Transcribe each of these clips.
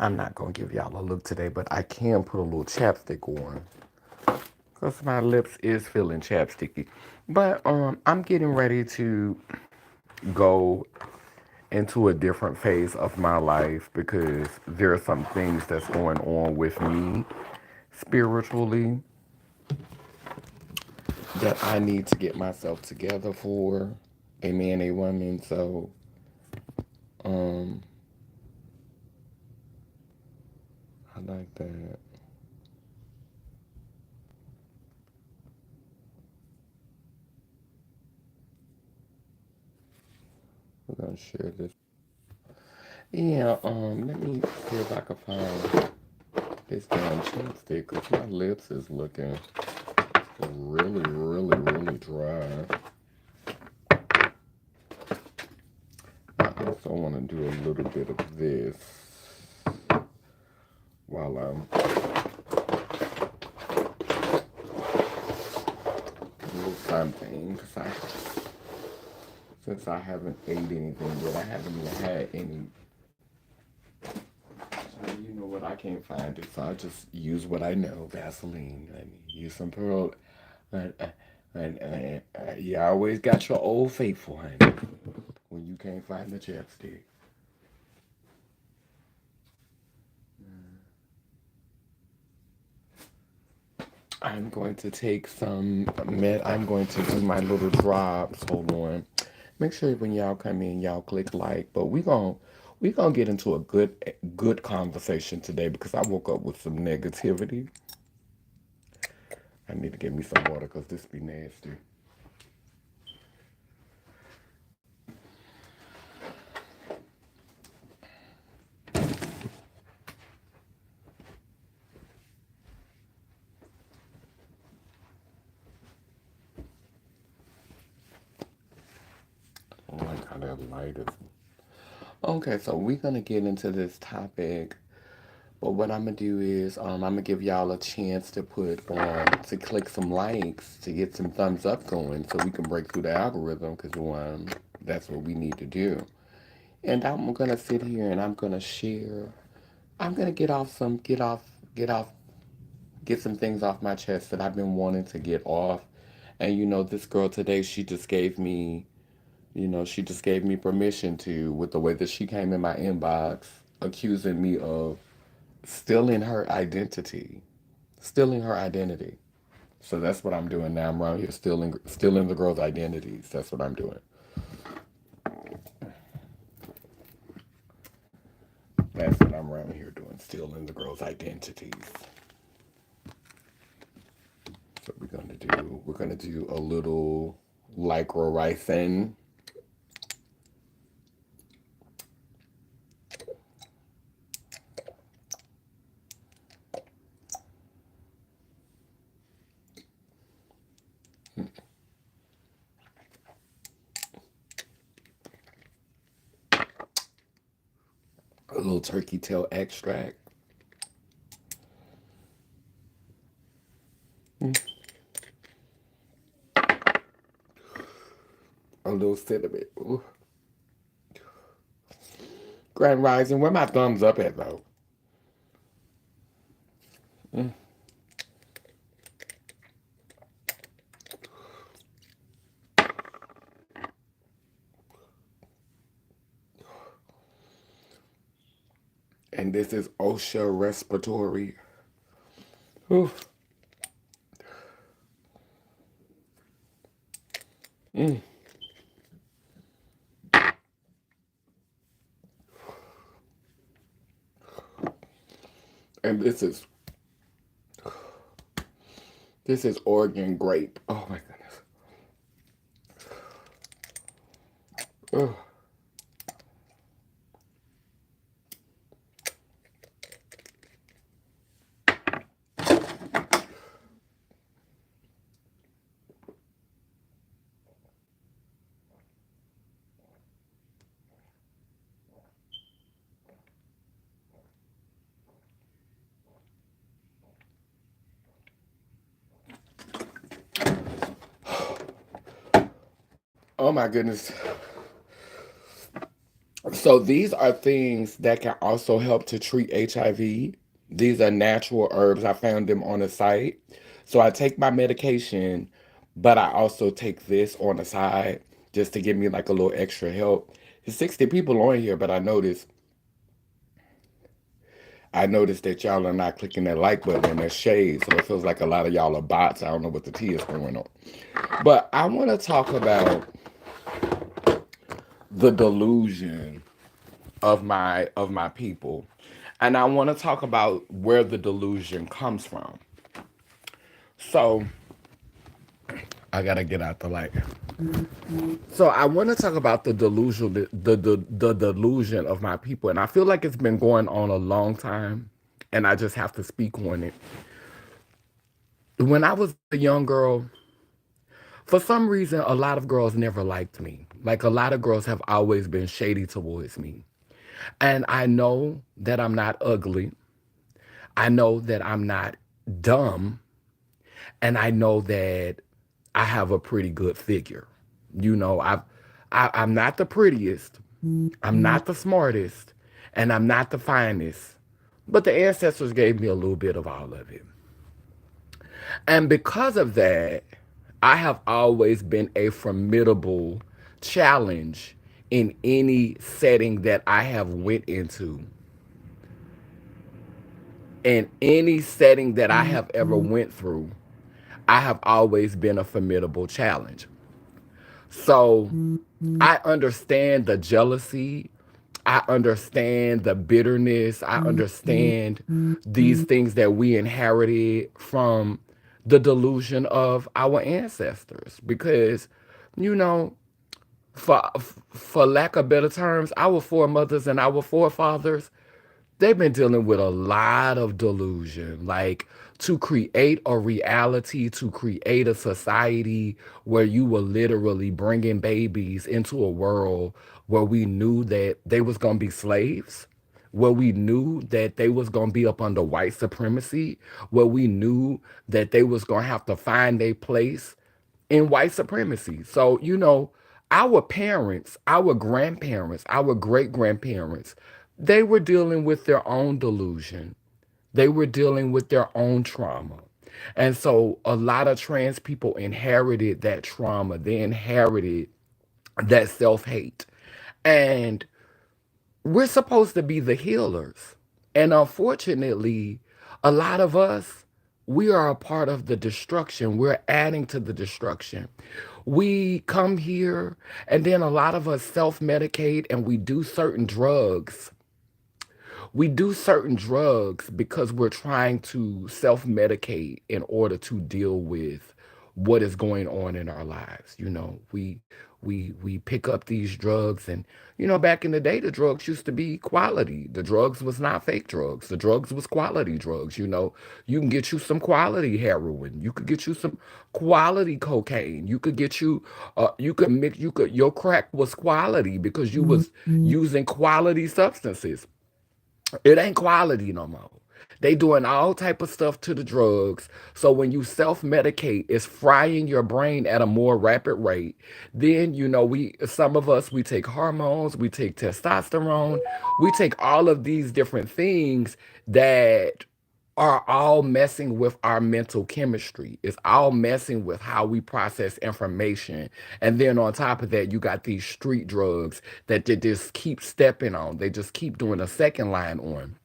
I'm not going to give y'all a look today, but I can put a little chapstick on. Because my lips is feeling chapsticky. But I'm getting ready to go into a different phase of my life because there are some things that's going on with me spiritually that I need to get myself together for. A man, a woman. So, um, I like that. We're gonna share this. Yeah, let me see if I can find this damn chapstick because my lips is looking really, really, really dry. I also want to do a little bit of this while I'm a little something because since I haven't ate anything yet, I haven't even had any. So you know what? I can't find it, so I just use what I know: Vaseline. I mean, use some pearl. And, you always got your old faithful, honey. When you can't find the chapstick. I'm going to take some med. I'm going to do my little drops. Hold on. Make sure when y'all come in, y'all click like. But we gonna get into a good conversation today because I woke up with some negativity. I need to get me some water because this be nasty. I don't like how that light is. Okay, so we're gonna get into this topic. But what I'm gonna do is I'm gonna give y'all a chance to put to click some likes to get some thumbs up going so we can break through the algorithm because that's what we need to do. And I'm gonna sit here and I'm gonna share. I'm gonna get some things off my chest that I've been wanting to get off. And this girl today, she just gave me permission to with the way that she came in my inbox, accusing me of stealing her identity. Stealing her identity. So that's what I'm doing now. I'm around here stealing the girls' identities. That's what I'm doing. That's what I'm around here doing. Stealing the girls' identities. So we're gonna do a little lycra ricin. A little turkey tail extract. A little cinnamon. Ooh. Grand Rising. Where my thumbs up at though? And this is OSHA respiratory. Ooh. And this is Oregon grape. Oh my goodness. Ugh. Oh my goodness. So these are things that can also help to treat HIV. These are natural herbs. I found them on the site. So I take my medication, but I also take this on the side just to give me like a little extra help. There's 60 people on here, but I noticed that y'all are not clicking that like button and that shade, so it feels like a lot of y'all are bots. I don't know what the tea is going on. But I want to talk about the delusion of my people. And I want to talk about where the delusion comes from. So I gotta get out the light. So I want to talk about the delusion, the delusion of my people, and I feel like it's been going on a long time, and I just have to speak on it. When I was a young girl, for some reason, a lot of girls never liked me. Like a lot of girls have always been shady towards me, and I know that I'm not ugly. I know that I'm not dumb, and I know that I have a pretty good figure. I'm not the prettiest, I'm not the smartest, and I'm not the finest, but the ancestors gave me a little bit of all of it. And because of that, I have always been a formidable challenge in any setting that I have went into. In any setting that I have ever went through, I have always been a formidable challenge. So I understand the jealousy. I understand the bitterness. I understand these things that we inherited from the delusion of our ancestors. Because, you know, for for lack of better terms, our foremothers and our forefathers, they've been dealing with a lot of delusion, like to create a reality, to create a society where you were literally bringing babies into a world where we knew that they was going to be slaves, where we knew that they was going to be up under white supremacy, where we knew that they was going to have to find a place in white supremacy. So, our parents, our grandparents, our great grandparents, they were dealing with their own delusion. They were dealing with their own trauma. And so a lot of trans people inherited that trauma. They inherited that self hate. And we're supposed to be the healers. And unfortunately, a lot of us, we are a part of the destruction. We're adding to the destruction. We come here, and then a lot of us self medicate and we do certain drugs because we're trying to self medicate in order to deal with what is going on in our lives. We pick up these drugs, and back in the day, the drugs used to be quality. The drugs was not fake drugs. The drugs was quality drugs. You can get you some quality heroin. You could get you some quality cocaine. You could get you you could mix you could your crack was quality because you was using quality substances. It ain't quality no more. They doing all type of stuff to the drugs. So when you self-medicate, it's frying your brain at a more rapid rate. Then we some of us we take hormones, we take testosterone, we take all of these different things that are all messing with our mental chemistry. It's all messing with how we process information. And then on top of that, you got these street drugs that they just keep stepping on. They just keep doing a second line on.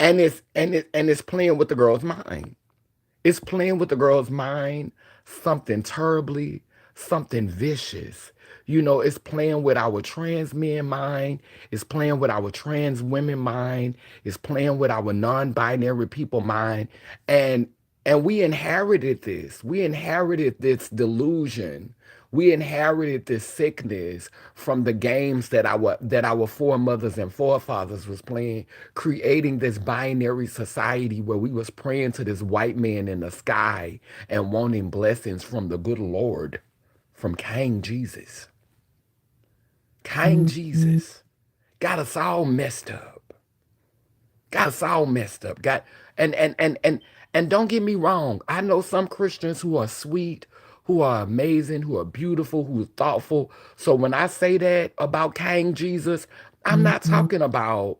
And it's playing with the girl's mind. It's playing with the girl's mind, something terribly, something vicious. It's playing with our trans men mind. It's playing with our trans women mind. It's playing with our non-binary people mind. And and we inherited this. We inherited this delusion. We inherited this sickness from the games that our foremothers and forefathers was playing, creating this binary society where we was praying to this white man in the sky and wanting blessings from the good Lord, from King Jesus. King Jesus got us all messed up. Got us all messed up. Got and don't get me wrong. I know some Christians who are sweet, who are amazing, who are beautiful, who are thoughtful. So when I say that about King Jesus, I'm not talking about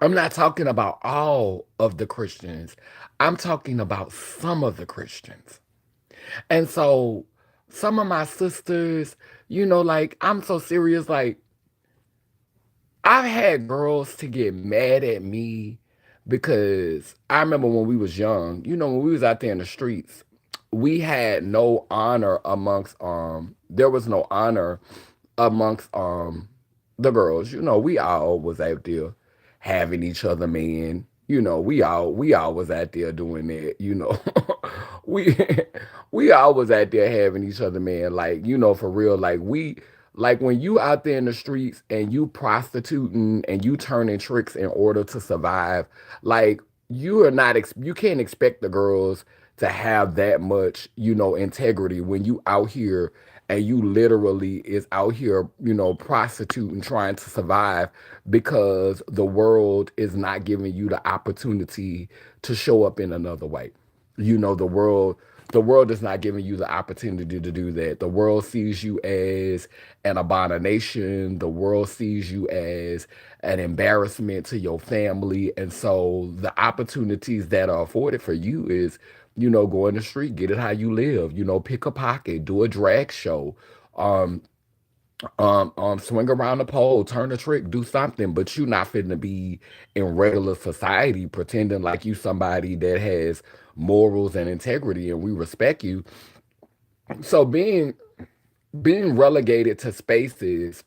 I'm not talking about all of the Christians. I'm talking about some of the Christians. And so some of my sisters, like I'm so serious, like I've had girls to get mad at me because I remember when we was young, when we was out there in the streets, we had no honor amongst there was no honor amongst the girls. We all was out there having each other man. We all was out there doing that. we we all was out there having each other man, like, for real. Like when you out there in the streets and you prostituting and you turning tricks in order to survive, like you can't expect the girls to have that much, integrity when you out here and you literally is out here, prostituting, trying to survive because the world is not giving you the opportunity to show up in another way. The world is not giving you the opportunity to do that. The world sees you as an abomination. The world sees you as an embarrassment to your family. And so the opportunities that are afforded for you is, go in the street, get it how you live, pick a pocket, do a drag show, um, swing around the pole, turn a trick, do something, but you not fitting to be in regular society pretending like you somebody that has morals and integrity and we respect you. So being relegated to spaces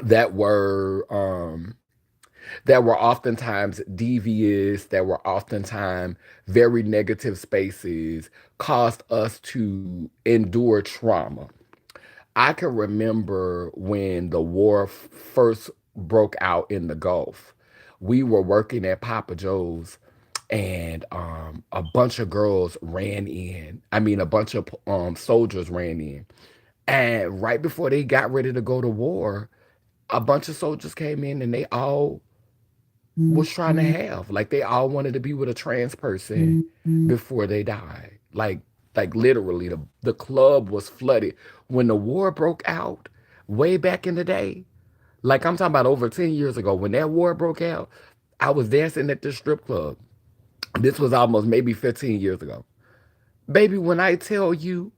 that were oftentimes devious, that were oftentimes very negative spaces, caused us to endure trauma. I can remember when the war first broke out in the Gulf. We were working at Papa Joe's, and a bunch of girls ran in. I mean, a bunch of soldiers ran in. And right before they got ready to go to war, a bunch of soldiers came in and they all was trying to have. Like they all wanted to be with a trans person before they died. Like literally the club was flooded. When the war broke out way back in the day, like I'm talking about over 10 years ago, when that war broke out, I was dancing at this strip club. This was almost maybe 15 years ago. Baby, when I tell you,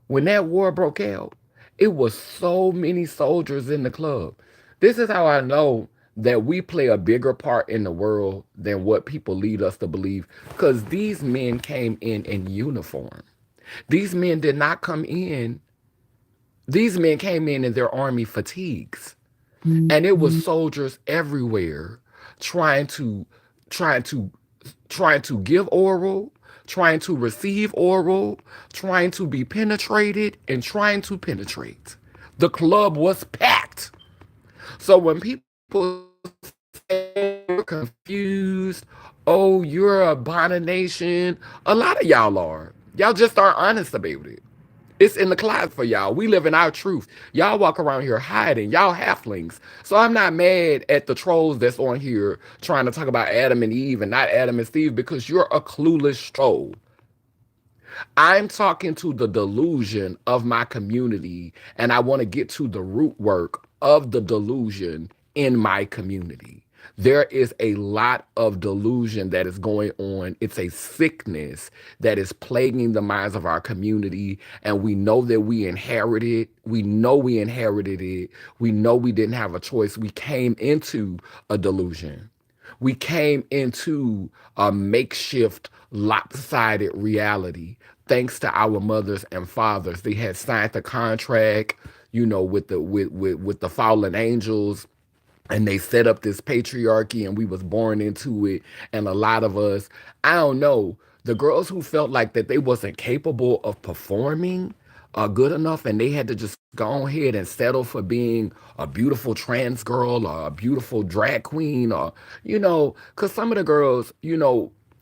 when that war broke out, it was so many soldiers in the club. This is how I know that we play a bigger part in the world than what people lead us to believe. Because these men came in uniform. These men did not come in. These men came in their army fatigues. And it was soldiers everywhere trying to trying to trying to give oral, trying to receive oral, trying to be penetrated, and trying to penetrate. The club was packed. So when people say you're confused, oh, you're a abomination, a lot of y'all are. Y'all just aren't honest about it. It's in the closet for y'all. We live in our truth. Y'all walk around here hiding. Y'all halflings. So I'm not mad at the trolls that's on here trying to talk about Adam and Eve and not Adam and Steve because you're a clueless troll. I'm talking to the delusion of my community, and I want to get to the root work of the delusion in my community. There is a lot of delusion that is going on. It's a sickness that is plaguing the minds of our community, and we know that we inherited. We know we inherited it. We know we didn't have a choice. We came into a delusion. We came into a makeshift, lopsided reality thanks to our mothers and fathers. They had signed the contract, with the fallen angels, and they set up this patriarchy and we was born into it. And a lot of us, I don't know, the girls who felt like that they wasn't capable of performing good enough and they had to just go ahead and settle for being a beautiful trans girl or a beautiful drag queen, or because some of the girls,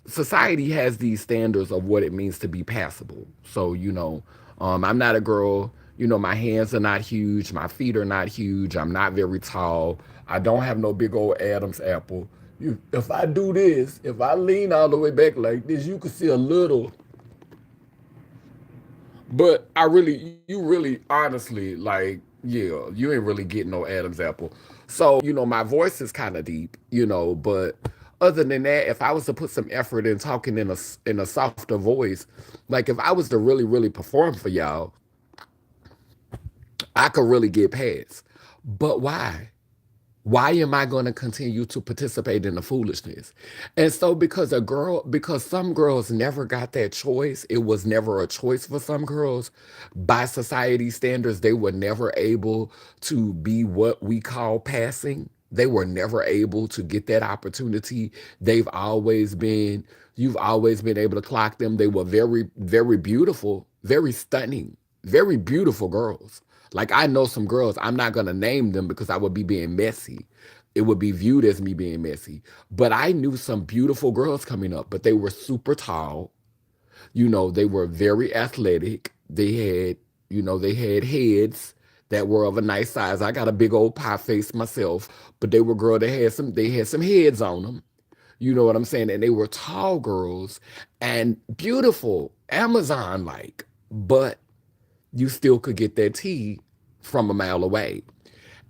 society has these standards of what it means to be passable. So I'm not a girl. My hands are not huge, my feet are not huge, I'm not very tall, I don't have no big old Adam's apple. If I do this, if I lean all the way back like this, you can see But you really, honestly, like, yeah, you ain't really getting no Adam's apple. So, my voice is kind of deep, but other than that, if I was to put some effort in talking in a softer voice, like if I was to really, really perform for y'all, I could really get past. But why? Why am I going to continue to participate in the foolishness? And so because some girls never got that choice, it was never a choice for some girls. By society standards, they were never able to be what we call passing. They were never able to get that opportunity. You've always been able to clock them. They were very, very beautiful, very stunning, very beautiful girls. Like I know some girls, I'm not gonna name them because I would be being messy. It would be viewed as me being messy. But I knew some beautiful girls coming up, but they were super tall. They were very athletic. They had heads that were of a nice size. I got a big old pie face myself, but they had some heads on them. You know what I'm saying? And they were tall girls and beautiful, Amazon like, but you still could get that tea from a mile away.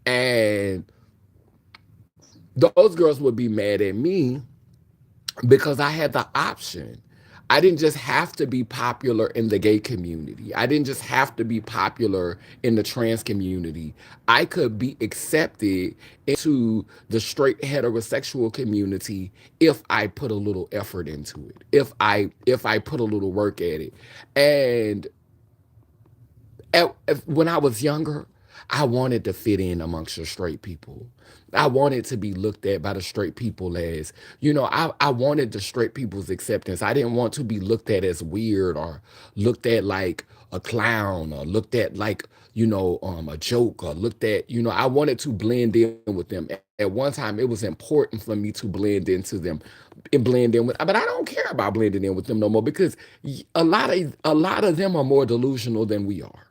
And those girls would be mad at me because I had the option. I didn't just have to be popular in the gay community. I didn't just have to be popular in the trans community. I could be accepted into the straight heterosexual community if I put a little effort into it. If I put a little work at it. And when I was younger, I wanted to fit in amongst the straight people. I wanted to be looked at by the straight people as, I wanted the straight people's acceptance. I didn't want to be looked at as weird or looked at like a clown or looked at like, a joke or looked at, I wanted to blend in with them. At one time, it was important for me to blend into them and blend in with, but I don't care about blending in with them no more because a lot of them are more delusional than we are.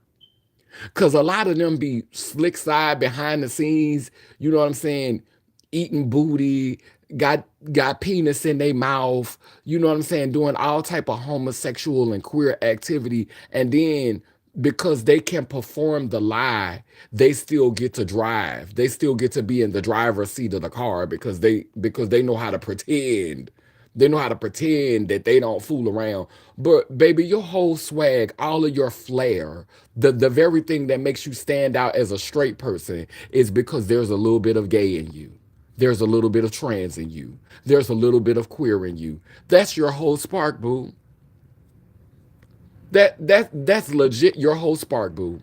Cause a lot of them be slick side behind the scenes, you know what I'm saying, eating booty, got penis in their mouth, you know what I'm saying, doing all type of homosexual and queer activity. And then because they can perform the lie, they still get to drive. They still get to be in the driver's seat of the car because they know how to pretend. They know how to pretend that they don't fool around. But baby, your whole swag, all of your flair, the very thing that makes you stand out as a straight person is because there's a little bit of gay in you. There's a little bit of trans in you. There's a little bit of queer in you. That's your whole spark, boo. That's legit your whole spark, boo.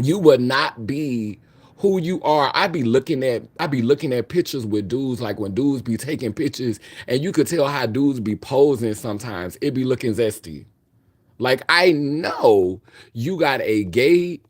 You would not be who you are. I be looking at pictures with dudes, like when dudes be taking pictures and you could tell how dudes be posing sometimes. It be looking zesty. Like I know you got a gay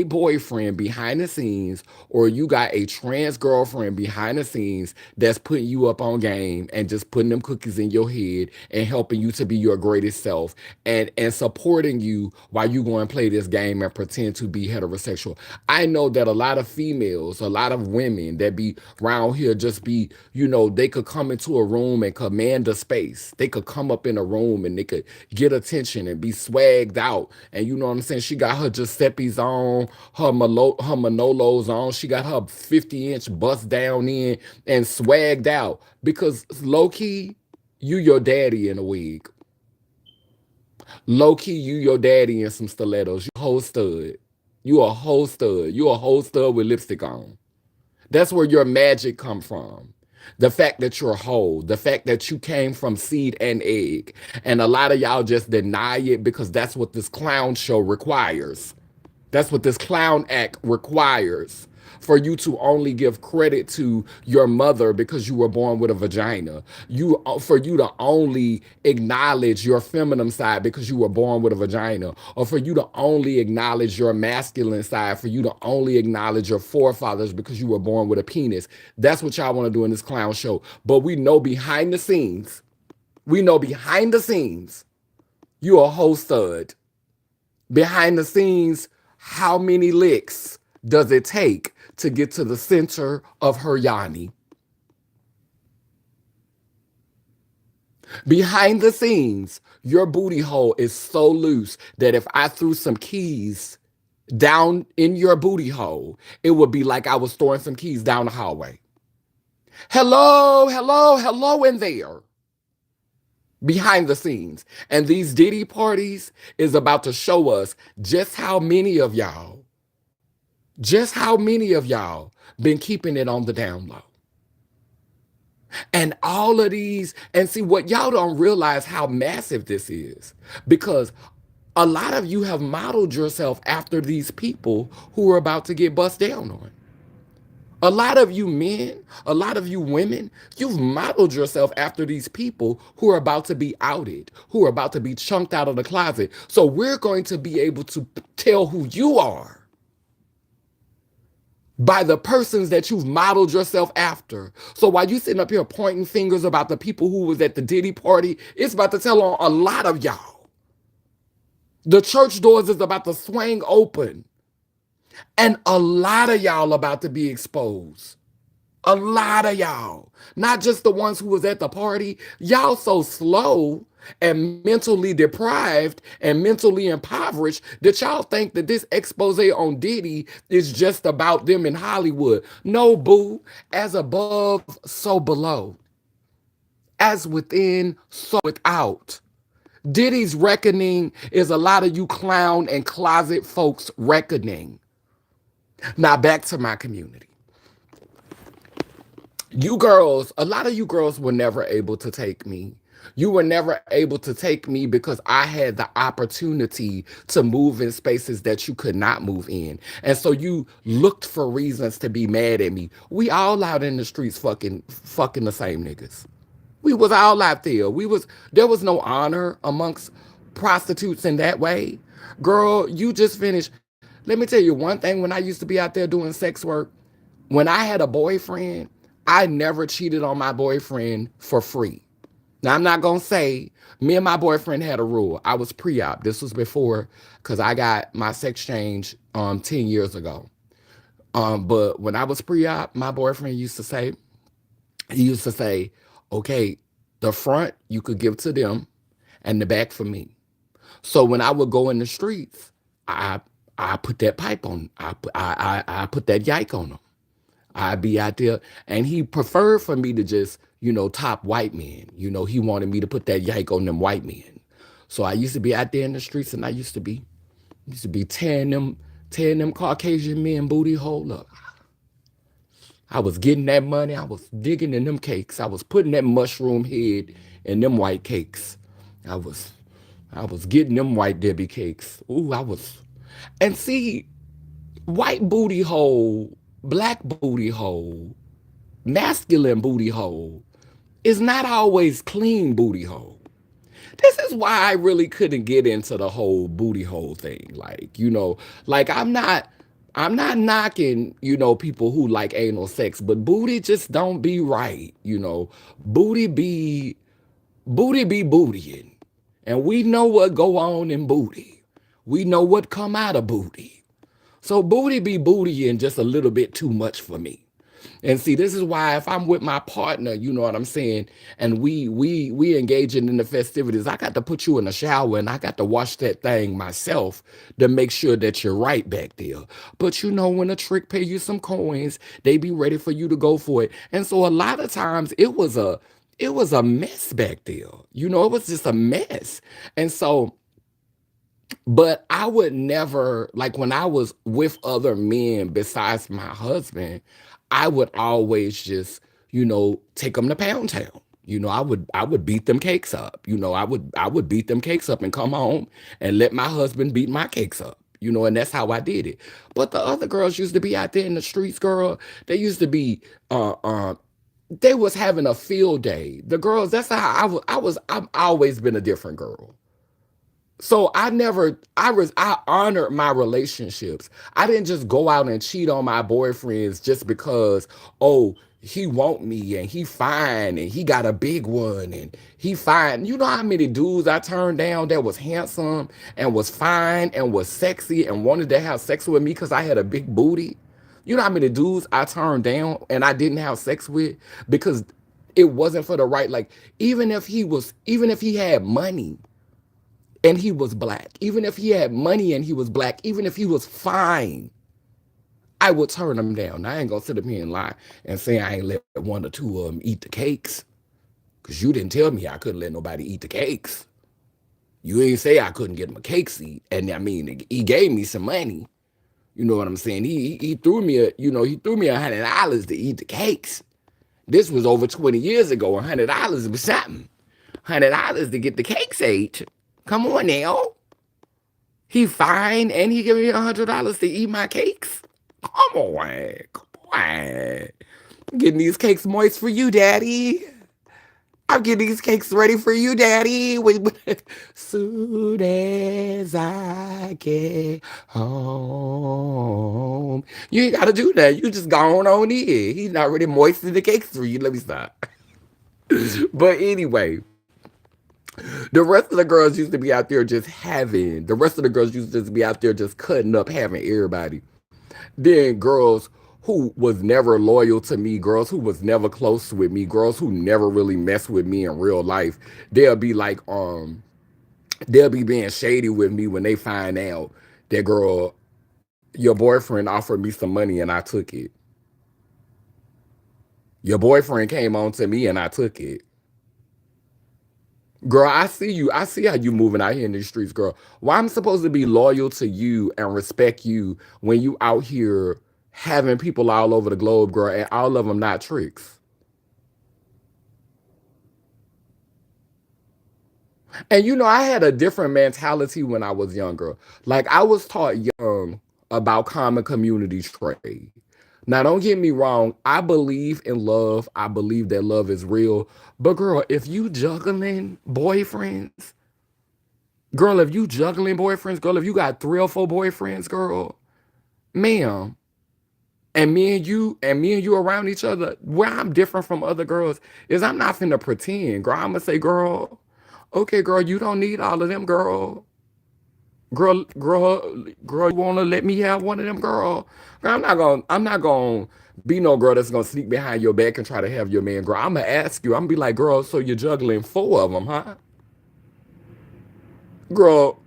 boyfriend behind the scenes, or you got a trans girlfriend behind the scenes that's putting you up on game and just putting them cookies in your head and helping you to be your greatest self and supporting you while you go and play this game and pretend to be heterosexual. I know that a lot of females, a lot of women that be around here just be, they could come into a room and command a space. They could come up in a room and they could get attention and be swagged out. And you know what I'm saying? She got her Giuseppe's on, her Manolos on. She got her 50-inch bust down in and swagged out. Because low key, you your daddy in a wig. Low key, you your daddy in some stilettos. You a whole stud. You a whole stud. You a whole stud with lipstick on. That's where your magic come from. The fact that you're whole, the fact that you came from seed and egg. And a lot of y'all just deny it because that's what this clown show requires. That's what this clown act requires, for you to only give credit to your mother because you were born with a vagina. For you to only acknowledge your feminine side because you were born with a vagina, or for you to only acknowledge your masculine side, for you to only acknowledge your forefathers because you were born with a penis. That's what y'all want to do in this clown show. But we know behind the scenes, you a whole stud. Behind the scenes, how many licks does it take to get to the center of her yanni? Behind the scenes, your booty hole is so loose that if I threw some keys down in your booty hole, it would be like I was throwing some keys down the hallway. Hello, hello, hello in there. Behind the scenes. And these Diddy parties is about to show us just how many of y'all been keeping it on the down low. And all of these, and see what y'all don't realize how massive this is because a lot of you have modeled yourself after these people who are about to get bust down on. A lot of you men, a lot of you women, you've modeled yourself after these people who are about to be outed, who are about to be chunked out of the closet. So we're going to be able to tell who you are by the persons that you've modeled yourself after. So while you sitting up here pointing fingers about the people who was at the Diddy party, it's about to tell on a lot of y'all. The church doors is about to swing open. And a lot of y'all about to be exposed. A lot of y'all. Not just the ones who was at the party. Y'all so slow and mentally deprived and mentally impoverished that y'all think that this expose on Diddy is just about them in Hollywood. No, boo. As above, so below. As within, so without. Diddy's reckoning is a lot of you clown and closet folks' reckoning. Now back to my community. You girls, a lot of you girls were never able to take me. You were never able to take me because I had the opportunity to move in spaces that you could not move in. And so you looked for reasons to be mad at me. We all out in the streets fucking the same niggas. We was all out there. There was no honor amongst prostitutes in that way. Girl, you just finished. Let me tell you one thing. When I used to be out there doing sex work, when I had a boyfriend, I never cheated on my boyfriend for free. Now, I'm not going to say me and my boyfriend had a rule. I was pre-op. This was before because I got my sex change 10 years ago. But when I was pre-op, my boyfriend he used to say, okay, the front you could give to them and the back for me. So when I would go in the streets, I put that pipe on. I put that yike on them. I'd be out there, and he preferred for me to just, top white men. He wanted me to put that yike on them white men. So I used to be out there in the streets, and I used to be tearing them Caucasian men booty hole up. I was getting that money. I was digging in them cakes. I was putting that mushroom head in them white cakes. I was, I was getting them white Debbie cakes. Ooh, and see, white booty hole, black booty hole, masculine booty hole is not always clean booty hole. This is why I really couldn't get into the whole booty hole thing. Like I'm not knocking, people who like anal sex, but booty just don't be right. Booty be bootying. And we know what go on in booty. We know what come out of booty. So booty be bootying just a little bit too much for me. And see, this is why if I'm with my partner, you know what I'm saying, and we engaging in the festivities, I got to put you in the shower and I got to wash that thing myself to make sure that you're right back there. But when a trick pay you some coins, they be ready for you to go for it. And so a lot of times it was a mess back there. It was just a mess. And so but I would never, like when I was with other men besides my husband, I would always just, take them to Pound Town. I would beat them cakes up. I would beat them cakes up and come home and let my husband beat my cakes up. And that's how I did it. But the other girls used to be out there in the streets, girl. They used to be they was having a field day. The girls, that's how I've always been a different girl. So I honored my relationships. I didn't just go out and cheat on my boyfriends just because, oh, he want me and he fine and he got a big one and he fine. You know how many dudes I turned down that was handsome and was fine and was sexy and wanted to have sex with me because I had a big booty? You know how many dudes I turned down and I didn't have sex with because It wasn't for the right, like, even if he had money and he was black, even if he had money and he was black, even if he was fine, I would turn him down. I ain't gonna sit up here and lie and say I ain't let one or two of them eat the cakes. Cause you didn't tell me I couldn't let nobody eat the cakes. You ain't say I couldn't get him a cake seat. And I mean, he gave me some money. You know what I'm saying? He threw me he threw me $100 to eat the cakes. This was over 20 years ago. $100 was something. $100 to get the cakes ate. Come on now. He fine and he give me $100 to eat my cakes. Come on, come on. I'm getting these cakes moist for you, Daddy. I'm getting these cakes ready for you, Daddy. Soon as I get home. You ain't gotta do that. You just go on in. He's not really moistening the cakes for you. Let me stop. But anyway, the rest of the girls used to be out there just having. The rest of the girls used to just be out there just cutting up, having everybody. Then girls who was never loyal to me, girls who was never close with me, girls who never really messed with me in real life, they'll be like, they'll be being shady with me when they find out that girl, your boyfriend offered me some money and I took it. Your boyfriend came on to me and I took it. Girl, I see you. I see how you moving out here in these streets, girl. Why I'm supposed to be loyal to you and respect you when you out here having people all over the globe, girl, and all of them not tricks? And I had a different mentality when I was younger. Like I was taught young about common community trade. Now, don't get me wrong. I believe in love. I believe that love is real. But girl, if you juggling boyfriends, girl, if you juggling boyfriends, girl, if you got 3 or 4 boyfriends, girl, ma'am, and me and you around each other, where I'm different from other girls is I'm not finna pretend, girl. I'm gonna say, girl, okay, girl, you don't need all of them, girl. Girl, you wanna let me have one of them, girl? Girl, I'm not gonna be no girl that's gonna sneak behind your back and try to have your man, girl. I'm gonna ask you. I'm gonna be like, girl, so you're juggling 4 of them, huh? Girl,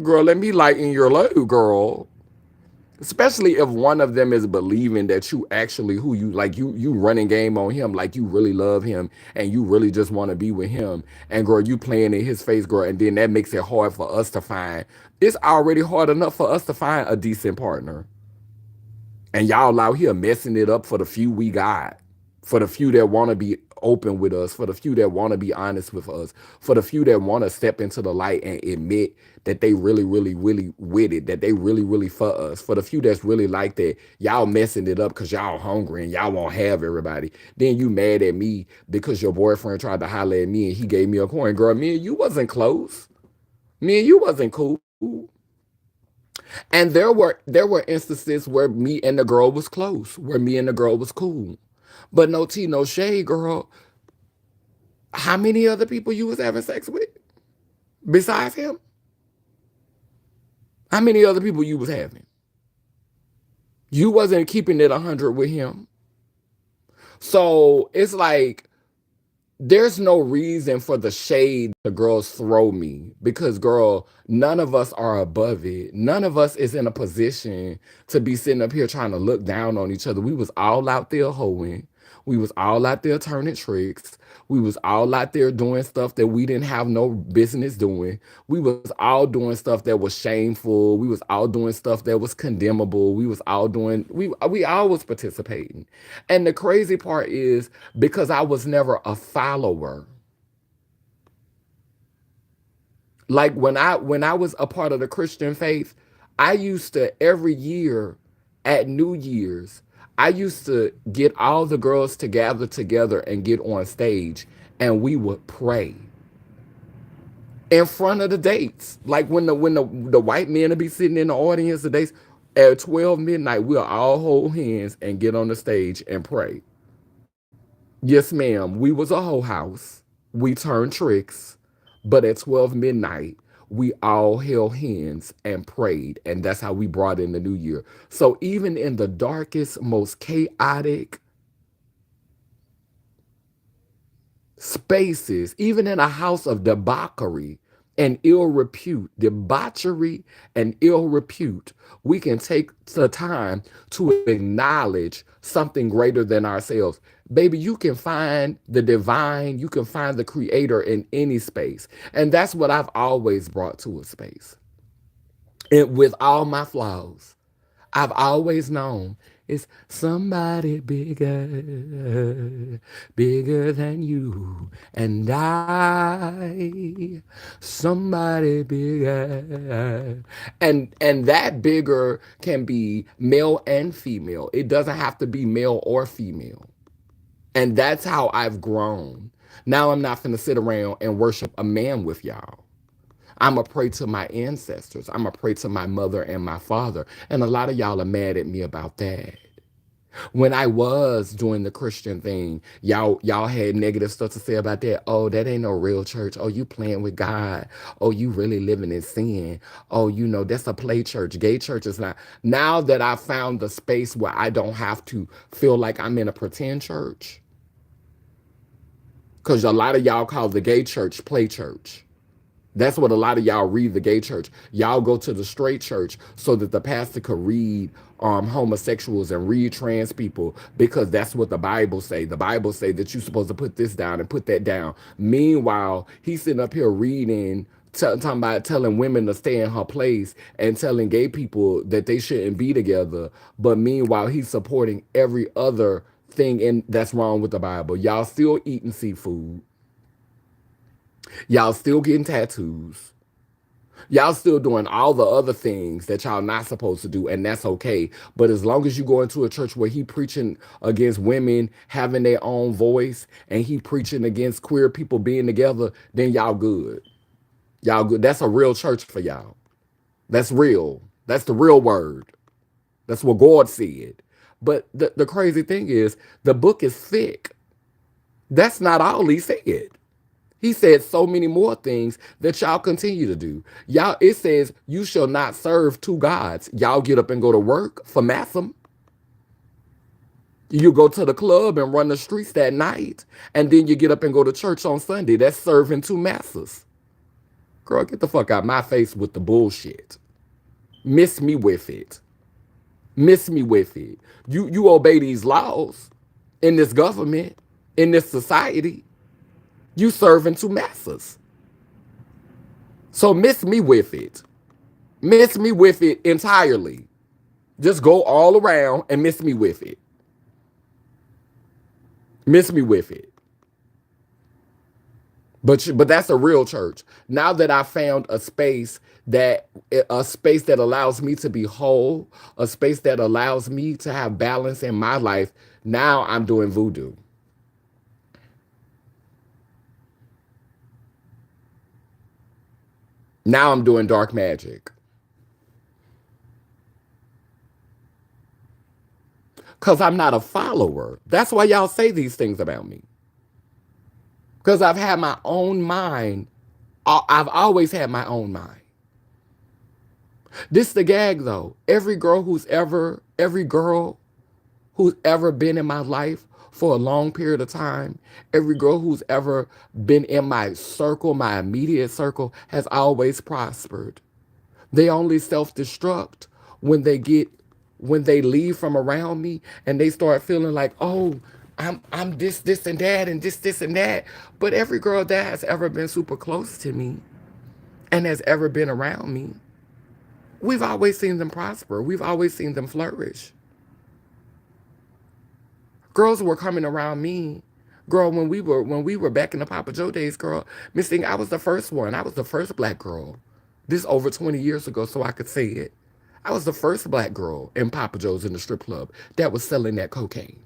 girl, let me lighten your load, girl. Especially if one of them is believing that you actually who you like, you running game on him, like you really love him and you really just want to be with him, and girl, you playing in his face, girl, and then that makes it hard for us to find. It's already hard enough for us to find a decent partner, and y'all out here messing it up for the few we got, for the few that want to be open with us, for the few that want to be honest with us, for the few that want to step into the light and admit that they really, really, really with it, that they really, really for us, for the few that's really like that. Y'all messing it up because y'all hungry and y'all won't have everybody. Then you mad at me because your boyfriend tried to holler at me and he gave me a coin. Girl, me and you wasn't close. Me and you wasn't cool. And there were instances where me and the girl was close, where me and the girl was cool. But no tea, no shade, girl. How many other people you was having sex with besides him? How many other people you was having? You wasn't keeping it 100 with him. So it's like there's no reason for the shade the girls throw me because girl, none of us are above it. None of us is in a position to be sitting up here trying to look down on each other. We was all out there hoeing. We was all out there turning tricks. We was all out there doing stuff that we didn't have no business doing. We was all doing stuff that was shameful. We was all doing stuff that was condemnable. We all was participating. And the crazy part is because I was never a follower. Like when I was a part of the Christian faith, I used to every year at New Year's, I used to get all the girls to gather together and get on stage and we would pray in front of the dates. Like when the white men would be sitting in the audience, the dates at 12 midnight, we'll all hold hands and get on the stage and pray. Yes, ma'am. We was a whole house. We turned tricks. But at 12 midnight, we all held hands and prayed. And that's how we brought in the new year. So even in the darkest, most chaotic, spaces, even in a house of debauchery and ill repute, debauchery and ill repute, we can take the time to acknowledge something greater than ourselves. Baby, you can find the divine, you can find the creator in any space. And that's what I've always brought to a space. And with all my flaws, I've always known it's somebody bigger, bigger than you and I. Somebody bigger. And that bigger can be male and female. It doesn't have to be male or female. And that's how I've grown. Now I'm not finna sit around and worship a man with y'all. I'm going to pray to my ancestors. I'm going to pray to my mother and my father. And a lot of y'all are mad at me about that. When I was doing the Christian thing, y'all had negative stuff to say about that. Oh, that ain't no real church. Oh, you playing with God. Oh, you really living in sin. Oh, that's a play church. Gay church is not. Now that I found the space where I don't have to feel like I'm in a pretend church, because a lot of y'all call the gay church play church. That's what a lot of y'all read the gay church. Y'all go to the straight church so that the pastor could read homosexuals and read trans people, because that's what the Bible say. The Bible say that you're supposed to put this down and put that down. Meanwhile, he's sitting up here reading, talking about telling women to stay in her place and telling gay people that they shouldn't be together. But meanwhile, he's supporting every other thing that's wrong with the Bible. Y'all still eating seafood. Y'all still getting tattoos. Y'all still doing all the other things that y'all not supposed to do, and that's okay. But as long as you go into a church where he preaching against women having their own voice and he preaching against queer people being together, then y'all good. Y'all good. That's a real church for y'all. That's real. That's the real word. That's what God said. But the crazy thing is, the book is thick. That's not all he said. He said so many more things that y'all continue to do. Y'all, it says, you shall not serve two gods. Y'all get up and go to work for Massam. You go to the club and run the streets that night. And then you get up and go to church on Sunday. That's serving two masters. Girl, get the fuck out my face with the bullshit. Miss me with it. Miss me with it. You obey these laws in this government, in this society. You serving two masters. So miss me with it. Miss me with it entirely. Just go all around and miss me with it. Miss me with it. But that's a real church. Now that I found a space that allows me to be whole, a space that allows me to have balance in my life, now I'm doing voodoo. Now I'm doing dark magic. Because I'm not a follower. That's why y'all say these things about me. Because I've had my own mind. I've always had my own mind. This the gag though. Every girl who's ever been in my life for a long period of time, every girl who's ever been in my circle, my immediate circle, has always prospered. They only self-destruct when they get when they leave from around me and they start feeling like, oh, I'm this and that and this and that. But every girl that has ever been super close to me and has ever been around me, we've always seen them prosper. We've always seen them flourish. Girls were coming around me. Girl, when we were back in the Papa Joe days, girl, Miss Thing, I was the first one. I was the first black girl. This over 20 years ago, so I could say it. I was the first black girl in Papa Joe's in the strip club that was selling that cocaine.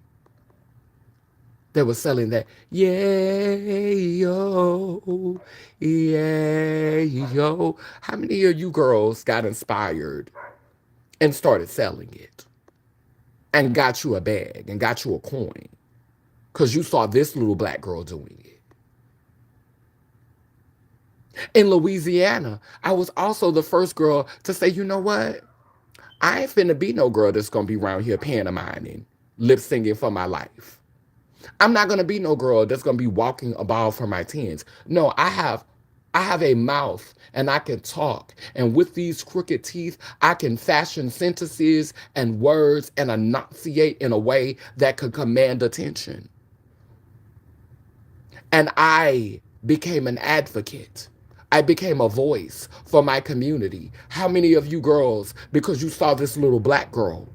That was selling that, yeah, yo, yeah, yo. How many of you girls got inspired and started selling it and got you a bag and got you a coin because you saw this little black girl doing it? In Louisiana, I was also the first girl to say, you know what? I ain't finna be no girl that's gonna be around here pantomiming, lip singing for my life. I'm not gonna be no girl that's gonna be walking a ball for my tens. No, I have a mouth and I can talk. And with these crooked teeth, I can fashion sentences and words and enunciate in a way that could command attention. And I became an advocate. I became a voice for my community. How many of you girls, because you saw this little black girl,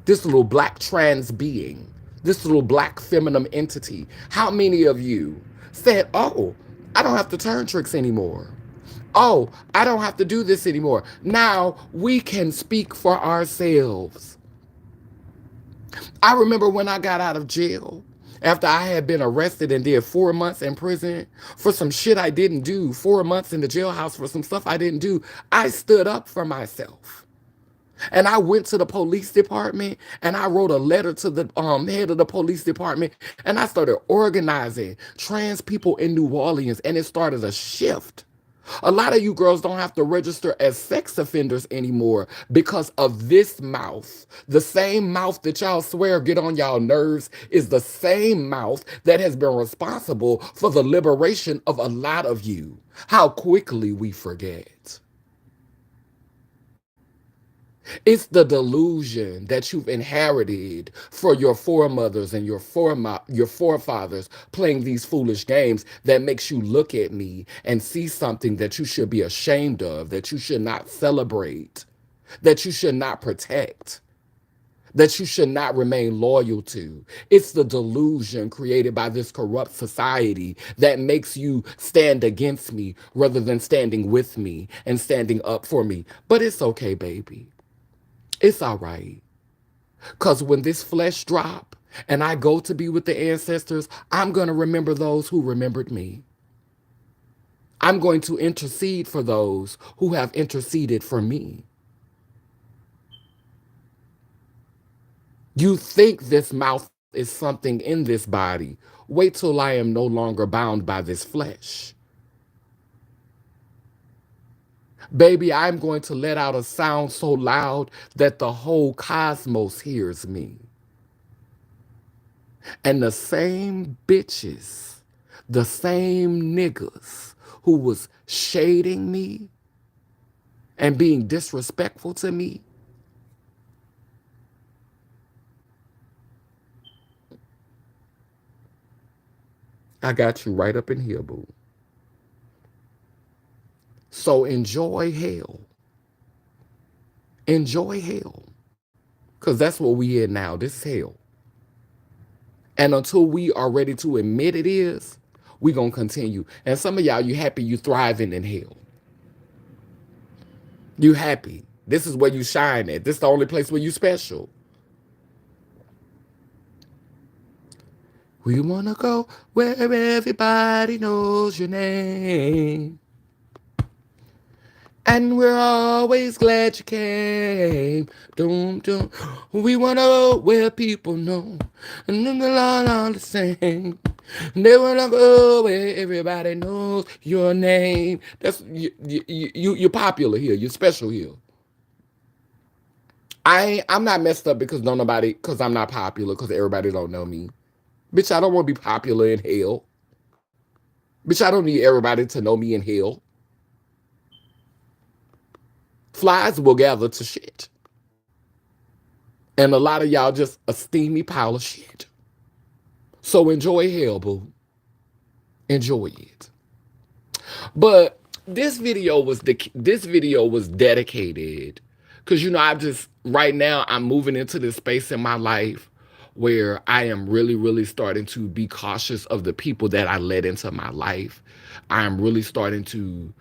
this little black trans being, this little black feminine entity, how many of you said, oh, I don't have to turn tricks anymore? Oh, I don't have to do this anymore. Now we can speak for ourselves. I remember when I got out of jail after I had been arrested and did 4 months in prison for some shit I didn't do, 4 months in the jailhouse for some stuff I didn't do. I stood up for myself. And I went to the police department and I wrote a letter to the head of the police department and I started organizing trans people in New Orleans and it started a shift. A lot of you girls don't have to register as sex offenders anymore because of this mouth. The same mouth that y'all swear get on y'all nerves is the same mouth that has been responsible for the liberation of a lot of you. How quickly we forget. It's the delusion that you've inherited for your foremothers and your forefathers playing these foolish games that makes you look at me and see something that you should be ashamed of, that you should not celebrate, that you should not protect, that you should not remain loyal to. It's the delusion created by this corrupt society that makes you stand against me rather than standing with me and standing up for me. But it's okay, baby. It's all right. Because when this flesh drop and I go to be with the ancestors, I'm going to remember those who remembered me. I'm going to intercede for those who have interceded for me. You think this mouth is something in this body. Wait till I am no longer bound by this flesh. Baby, I'm going to let out a sound so loud that the whole cosmos hears me. And the same bitches, the same niggas who was shading me and being disrespectful to me, I got you right up in here, boo. So enjoy hell. Enjoy hell. Because that's what we in now. This is hell. And until we are ready to admit it is, we going to continue. And some of y'all, you happy you thriving in hell. You happy. This is where you shine at. This is the only place where you special. We want to go where everybody knows your name. And we're always glad you came. Doom, doom. We want to go where people know. And then the Lord all the same. They want to go where everybody knows your name. That's you're popular here. You're special here. I'm not messed up because because I'm not popular because everybody don't know me. Bitch, I don't want to be popular in hell. Bitch, I don't need everybody to know me in hell. Flies will gather to shit. And a lot of y'all just a steamy pile of shit. So enjoy hell, boo. Enjoy it. But this video was dedicated because I just right now I'm moving into this space in my life where I am really, really starting to be cautious of the people that I let into my life. I'm really starting to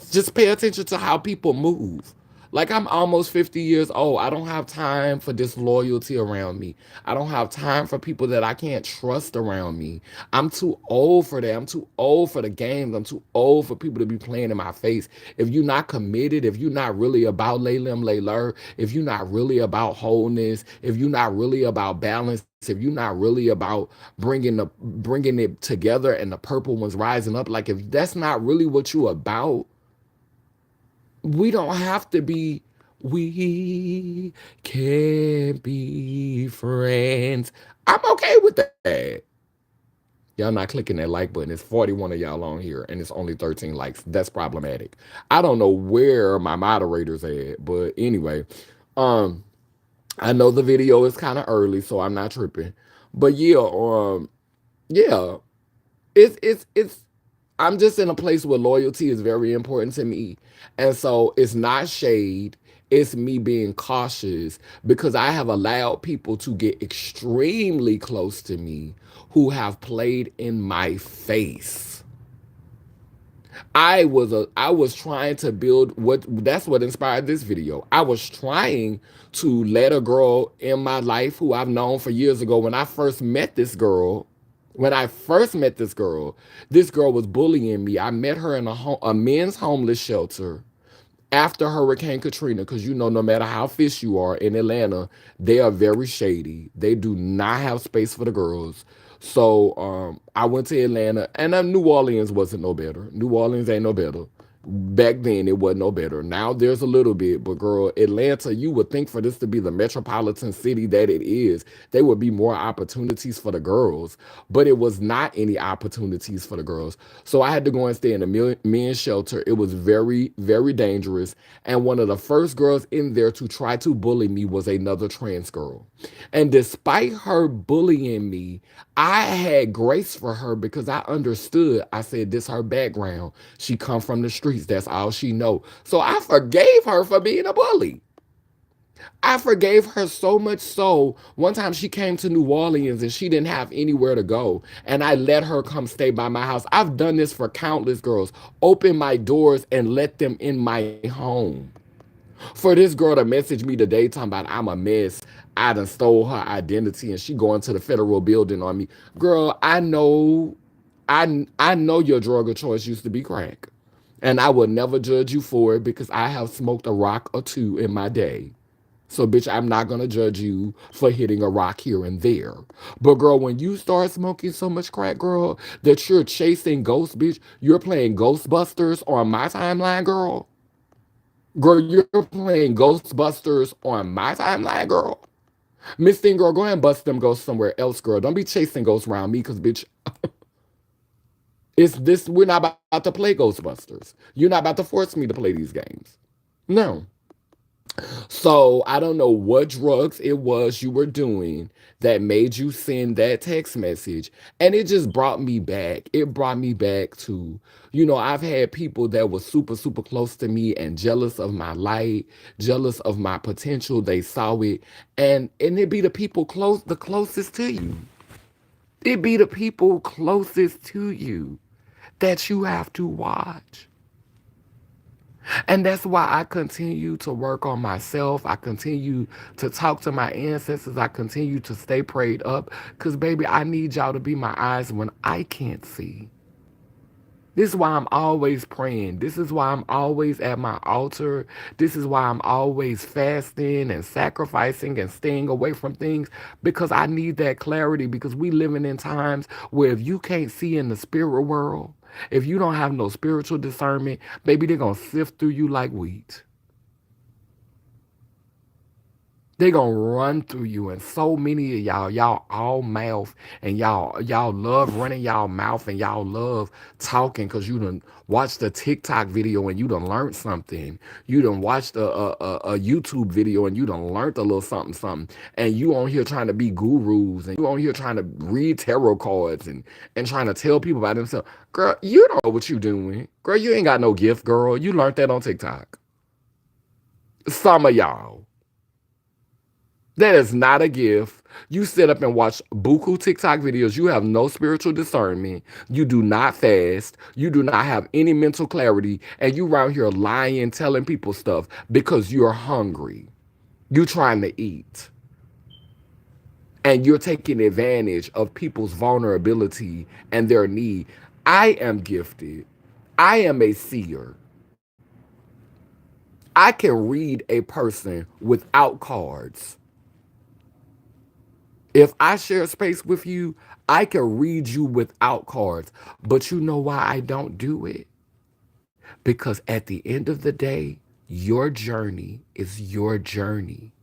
just pay attention to how people move. Like I'm almost 50 years old. I don't have time for disloyalty around me. I don't have time for people that I can't trust around me. I'm too old for that. I'm too old for the games. I'm too old for people to be playing in my face. If you're not committed, if you're not really about Laylim Layler, if you're not really about wholeness, if you're not really about balance, if you're not really about bringing it together and the purple ones rising up, like if that's not really what you about, we don't have to be We can be friends. I'm okay with that. Y'all not clicking that like button. It's 41 of y'all on here and it's only 13 likes. That's problematic. I don't know where my moderators at, but anyway, um, I know the video is kind of early, so I'm not tripping. But yeah, it's I'm just in a place where loyalty is very important to me. And so it's not shade, it's me being cautious because I have allowed people to get extremely close to me who have played in my face. I was trying to build what that's what inspired this video. I was trying to let a girl in my life who I've known for years ago when I first met this girl. When I first met this girl was bullying me. I met her in a men's homeless shelter after Hurricane Katrina, because you know, no matter how fish you are in Atlanta, they are very shady. They do not have space for the girls. So I went to Atlanta, and New Orleans wasn't no better. New Orleans ain't no better. Back then, it wasn't no better. Now there's a little bit, but girl, Atlanta, you would think for this to be the metropolitan city that it is, there would be more opportunities for the girls, but it was not any opportunities for the girls. So I had to go and stay in a men's shelter. It was very, very dangerous. And one of the first girls in there to try to bully me was another trans girl. And despite her bullying me, I had grace for her because I understood. I said, this her background. She come from the streets. That's all she know. So I forgave her for being a bully. I forgave her so much so one time she came to New Orleans and she didn't have anywhere to go. And I let her come stay by my house. I've done this for countless girls. Open my doors and let them in my home. For this girl to message me today talking about I'm a mess, I done stole her identity and she going to the federal building on me. Girl, I know your drug of choice used to be crack. And I will never judge you for it because I have smoked a rock or two in my day. So, bitch, I'm not gonna judge you for hitting a rock here and there. But, girl, when you start smoking so much crack, girl, that you're chasing ghosts, bitch, you're playing Ghostbusters on my timeline, girl. Girl, you're playing Ghostbusters on my timeline, girl. Miss Thing, girl, go ahead and bust them ghosts somewhere else, girl. Don't be chasing ghosts around me, because, bitch, it's this. We're not about to play Ghostbusters. You're not about to force me to play these games. No. So I don't know what drugs it was you were doing that made you send that text message. And it just brought me back. It brought me back to, I've had people that were super, super close to me and jealous of my light, jealous of my potential. They saw it. And it be the people the closest to you. It be the people closest to you that you have to watch. And that's why I continue to work on myself. I continue to talk to my ancestors. I continue to stay prayed up. Because, baby, I need y'all to be my eyes when I can't see. This is why I'm always praying. This is why I'm always at my altar. This is why I'm always fasting and sacrificing and staying away from things, because I need that clarity, because we living in times where if you can't see in the spirit world, if you don't have no spiritual discernment, baby, they're going to sift through you like wheat. They gonna run through you, and so many of y'all all mouth, and y'all love running y'all mouth, and y'all love talking because you done watched a TikTok video and you done learned something. You done watched a YouTube video and you done learned a little something something, and you on here trying to be gurus, and you on here trying to read tarot cards and trying to tell people about themselves. Girl, you don't know what you doing. Girl, you ain't got no gift, girl. You learned that on TikTok. Some of y'all. That is not a gift. You sit up and watch buku TikTok videos. You have no spiritual discernment. You do not fast. You do not have any mental clarity. And you around here lying, telling people stuff because you're hungry. You're trying to eat. And you're taking advantage of people's vulnerability and their need. I am gifted. I am a seer. I can read a person without cards. If I share space with you, I can read you without cards. But you know why I don't do it? Because at the end of the day, Your journey is your journey.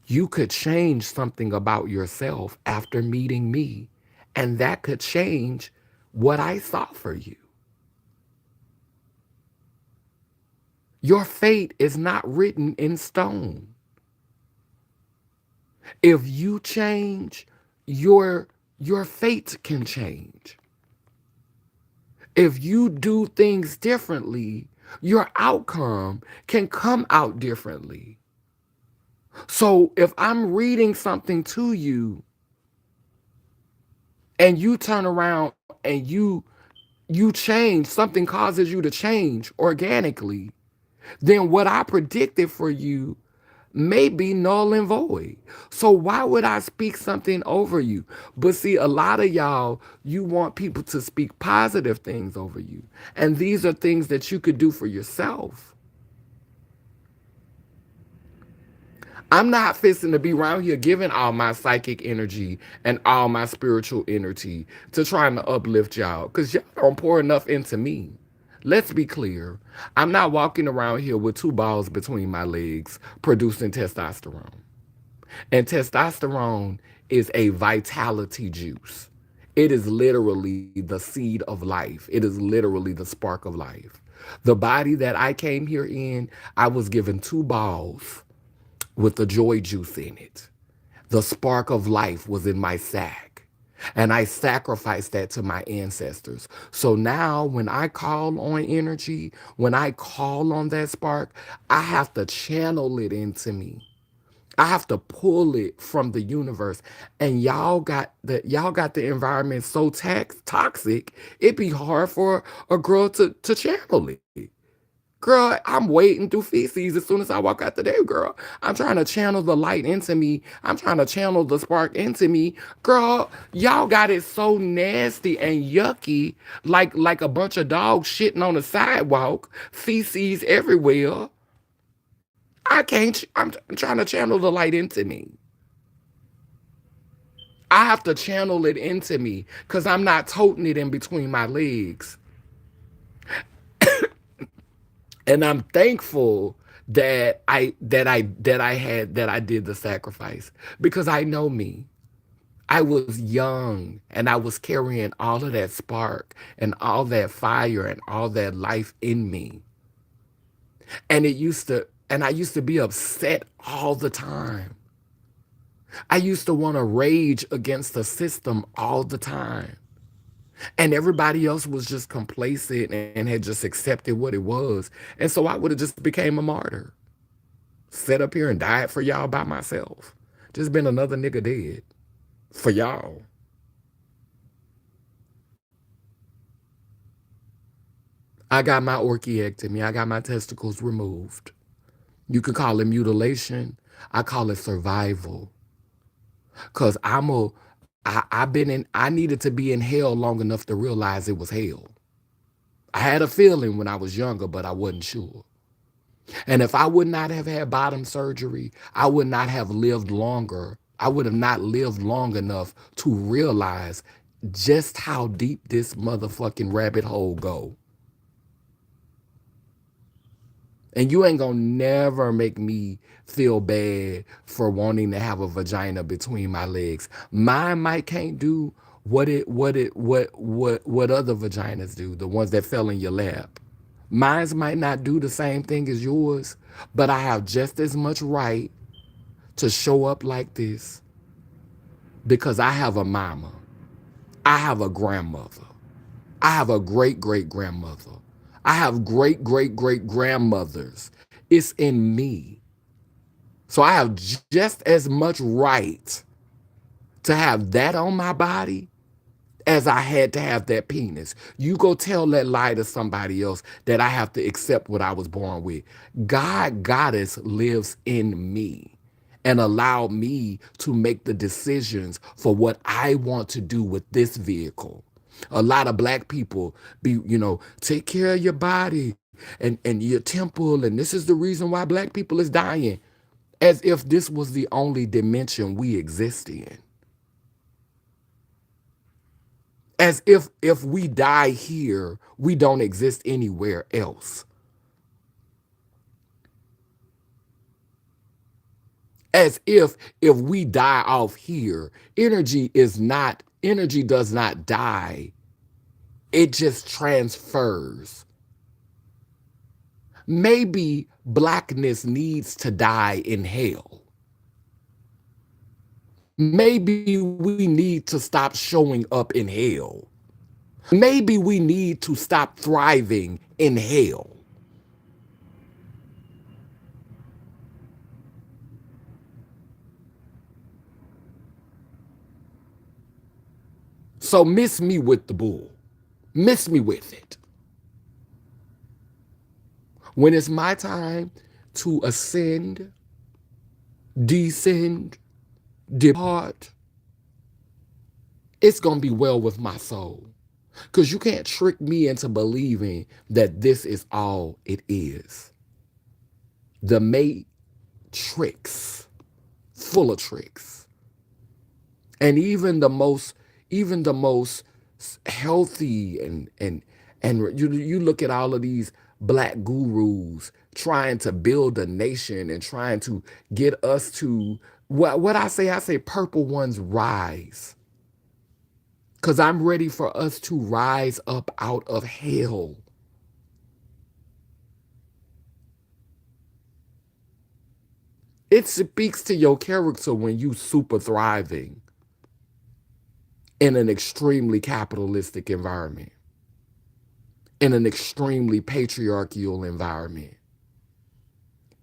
You could change something about yourself after meeting me, and that could change what I saw for you. Your fate is not written in stone. If you change, your your fate can change. If you do things differently, your outcome can come out differently. So if I'm reading something to you and you turn around and you change, something causes you to change organically, then what I predicted for you may be null and void. So why would I speak something over you? But see, a lot of y'all, you want people to speak positive things over you. And these are things that you could do for yourself. I'm not fixing to be around here giving all my psychic energy and all my spiritual energy to trying to uplift y'all because y'all don't pour enough into me. Let's be clear. I'm not walking around here with two balls between my legs producing testosterone. And testosterone is a vitality juice. It is literally the seed of life. It is literally the spark of life. The body that I came here in, I was given two balls with the joy juice in it. The spark of life was in my sack. And I sacrificed that to my ancestors. So now, when I call on energy, when I call on that spark, I have to channel it into me. I have to pull it from the universe. And y'all got the environment so toxic, it'd be hard for a girl to channel it. Girl, I'm wading through feces as soon as I walk out the day, girl. I'm trying to channel the light into me. I'm trying to channel the spark into me. Girl, y'all got it so nasty and yucky, like a bunch of dogs shitting on the sidewalk, feces everywhere. I can't, I'm trying to channel the light into me. I have to channel it into me because I'm not toting it in between my legs. And I'm thankful that I did the sacrifice because I know me. I was young and I was carrying all of that spark and all that fire and all that life in me. And I used to be upset all the time. I used to want to rage against the system all the time. And everybody else was just complacent and had just accepted what it was. And so I would have just became a martyr. Sat up here and died for y'all by myself. Just been another nigga dead for y'all. I got my orchiectomy. I got my testicles removed. You could call it mutilation. I call it survival. Cause I've been in I needed to be in hell long enough to realize it was hell. I had a feeling when I was younger, but I wasn't sure. And if I would not have had bottom surgery, I would not have lived longer. I would have not lived long enough to realize just how deep this motherfucking rabbit hole go. And you ain't gonna never make me feel bad for wanting to have a vagina between my legs. Mine might can't do what other vaginas do, the ones that fell in your lap. Mines might not do the same thing as yours, but I have just as much right to show up like this because I have a mama. I have a grandmother. I have a great great grandmother. I have great great great grandmothers. It's in me. So I have just as much right to have that on my body as I had to have that penis. You go tell that lie to somebody else that I have to accept what I was born with. God, Goddess lives in me and allow me to make the decisions for what I want to do with this vehicle. A lot of black people take care of your body and your temple, and this is the reason why black people is dying. As if this was the only dimension we exist in. As if we die here, we don't exist anywhere else. As if we die off here, energy does not die. It just transfers. Maybe blackness needs to die in hell. Maybe we need to stop showing up in hell. Maybe we need to stop thriving in hell. So miss me with the bull. Miss me with it. When it's my time to ascend, descend, depart, it's going to be well with my soul. Because you can't trick me into believing that this is all it is. The matrix, full of tricks. And even the most healthy and you look at all of these black gurus trying to build a nation and trying to get us to what I say purple ones rise, because I'm ready for us to rise up out of hell. It speaks to your character when you super thriving in an extremely capitalistic environment, in an extremely patriarchal environment,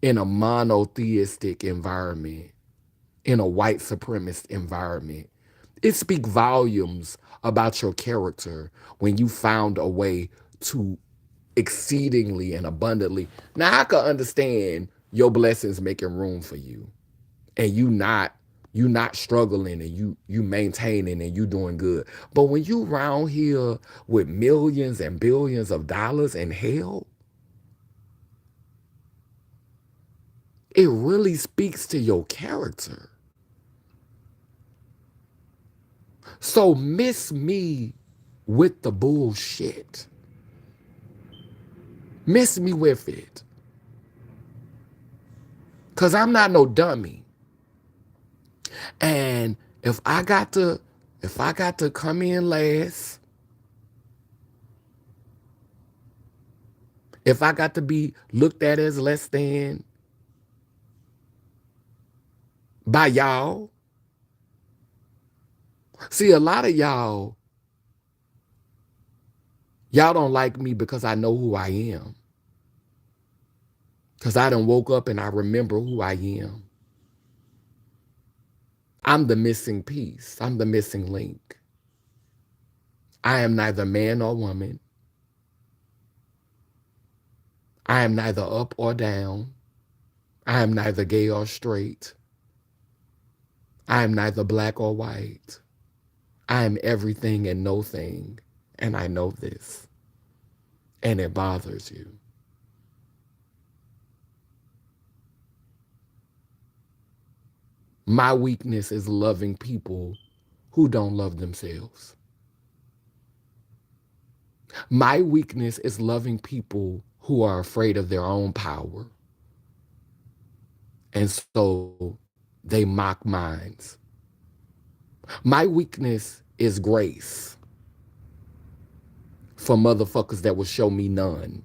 in a monotheistic environment, in a white supremacist environment. It speaks volumes about your character when you found a way to exceedingly and abundantly. Now I can understand your blessings making room for you, and you not struggling, and you maintaining, and you doing good. But when you round here with millions and billions of dollars in hell, it really speaks to your character. So miss me with the bullshit. Miss me with it. Cause I'm not no dummy. And if I got to if I got to come in last, if I got to be looked at as less than by y'all, see a lot of y'all don't like me because I know who I am. Cause I done woke up and I remember who I am. I'm the missing piece. I'm the missing link. I am neither man or woman. I am neither up or down. I am neither gay or straight. I am neither black or white. I am everything and no thing. And I know this. And it bothers you. My weakness is loving people who don't love themselves. My weakness is loving people who are afraid of their own power. And so they mock mine. My weakness is grace for motherfuckers that will show me none.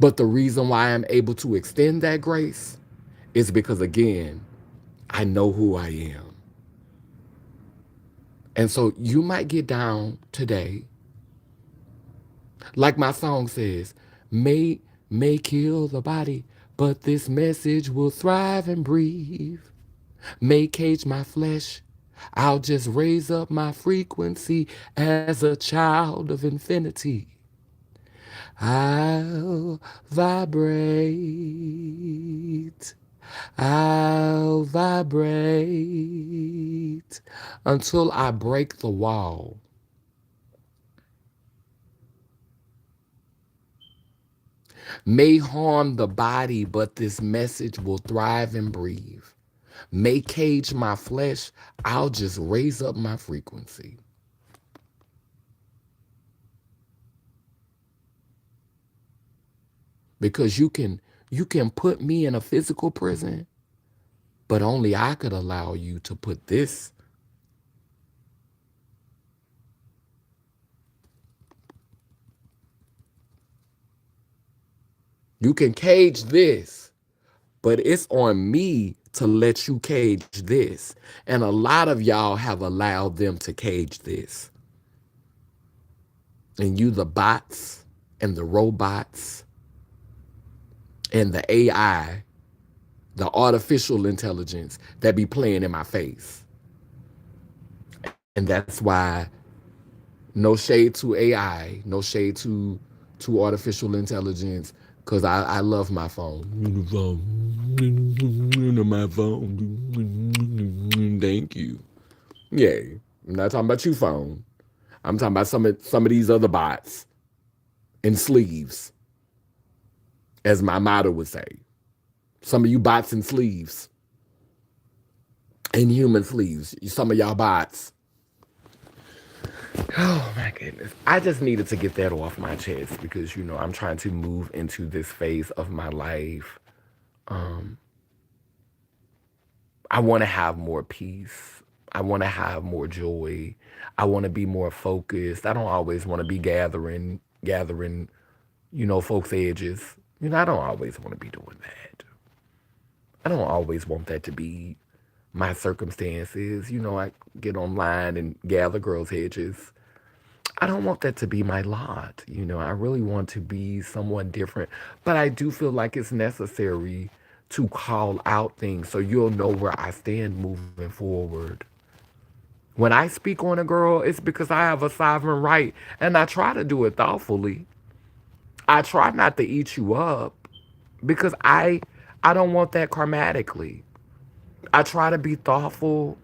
But the reason why I'm able to extend that grace is because, again, I know who I am. And so you might get down today, like my song says, may kill the body, but this message will thrive and breathe. May cage my flesh, I'll just raise up my frequency as a child of infinity. I'll vibrate. I'll vibrate until I break the wall. May harm the body, but this message will thrive and breathe. May cage my flesh, I'll just raise up my frequency. Because You can put me in a physical prison, but only I could allow you to put this. You can cage this, but it's on me to let you cage this. And a lot of y'all have allowed them to cage this. And you, the bots and the robots and the AI, the artificial intelligence that be playing in my face. And that's why no shade to AI, no shade to artificial intelligence, because I love my phone. My phone. Thank you. Yeah. I'm not talking about your phone. I'm talking about some of these other bots in sleeves, as my motto would say. Some of you bots in sleeves, in human sleeves. Some of y'all bots. Oh my goodness. I just needed to get that off my chest because, I'm trying to move into this phase of my life. Um, I want to have more peace. I want to have more joy. I want to be more focused. I don't always want to be gathering, folks' edges. I don't always want to be doing that. I don't always want that to be my circumstances. I get online and gather girls' edges. I don't want that to be my lot. I really want to be someone different. But I do feel like it's necessary to call out things so you'll know where I stand moving forward. When I speak on a girl, it's because I have a sovereign right and I try to do it thoughtfully. I try not to eat you up because I don't want that karmatically. I try to be thoughtful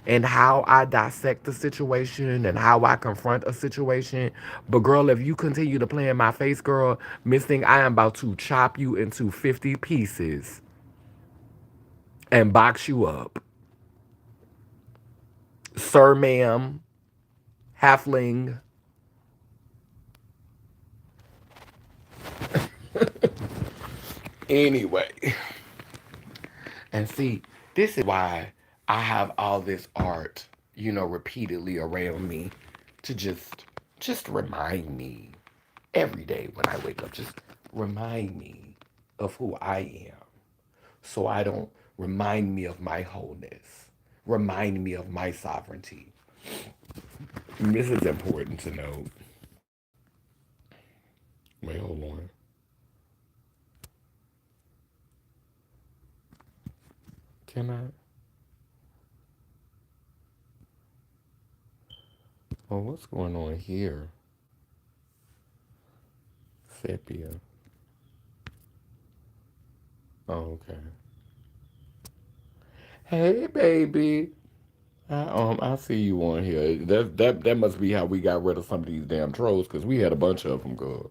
in how I dissect the situation and how I confront a situation. But girl, if you continue to play in my face, girl, Miss Thing, I am about to chop you into 50 pieces and box you up. Sir, ma'am, halfling. Anyway. And see, this is why I have all this art, repeatedly around me to just remind me every day when I wake up, just remind me of who I am. So I don't remind me of my wholeness. Remind me of my sovereignty. And this is important to know. Wait, hold on. Can I? Oh, what's going on here? Sepia. Oh, okay. Hey, baby. I see you on here. That must be how we got rid of some of these damn trolls because we had a bunch of them. Good.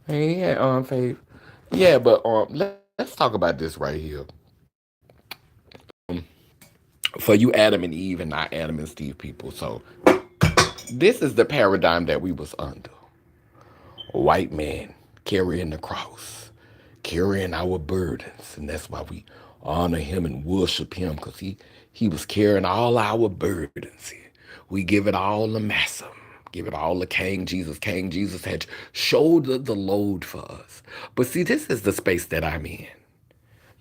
Hey, yeah, Faith. Yeah, but let's talk about this right here. For you, Adam and Eve, and not Adam and Steve people. So this is the paradigm that we was under. A white man carrying the cross, carrying our burdens, and that's why we honor him and worship him because he was carrying all our burdens. We give it all to Massa. Give it all to King Jesus. King Jesus had shouldered the load for us. But see, this is the space that I'm in.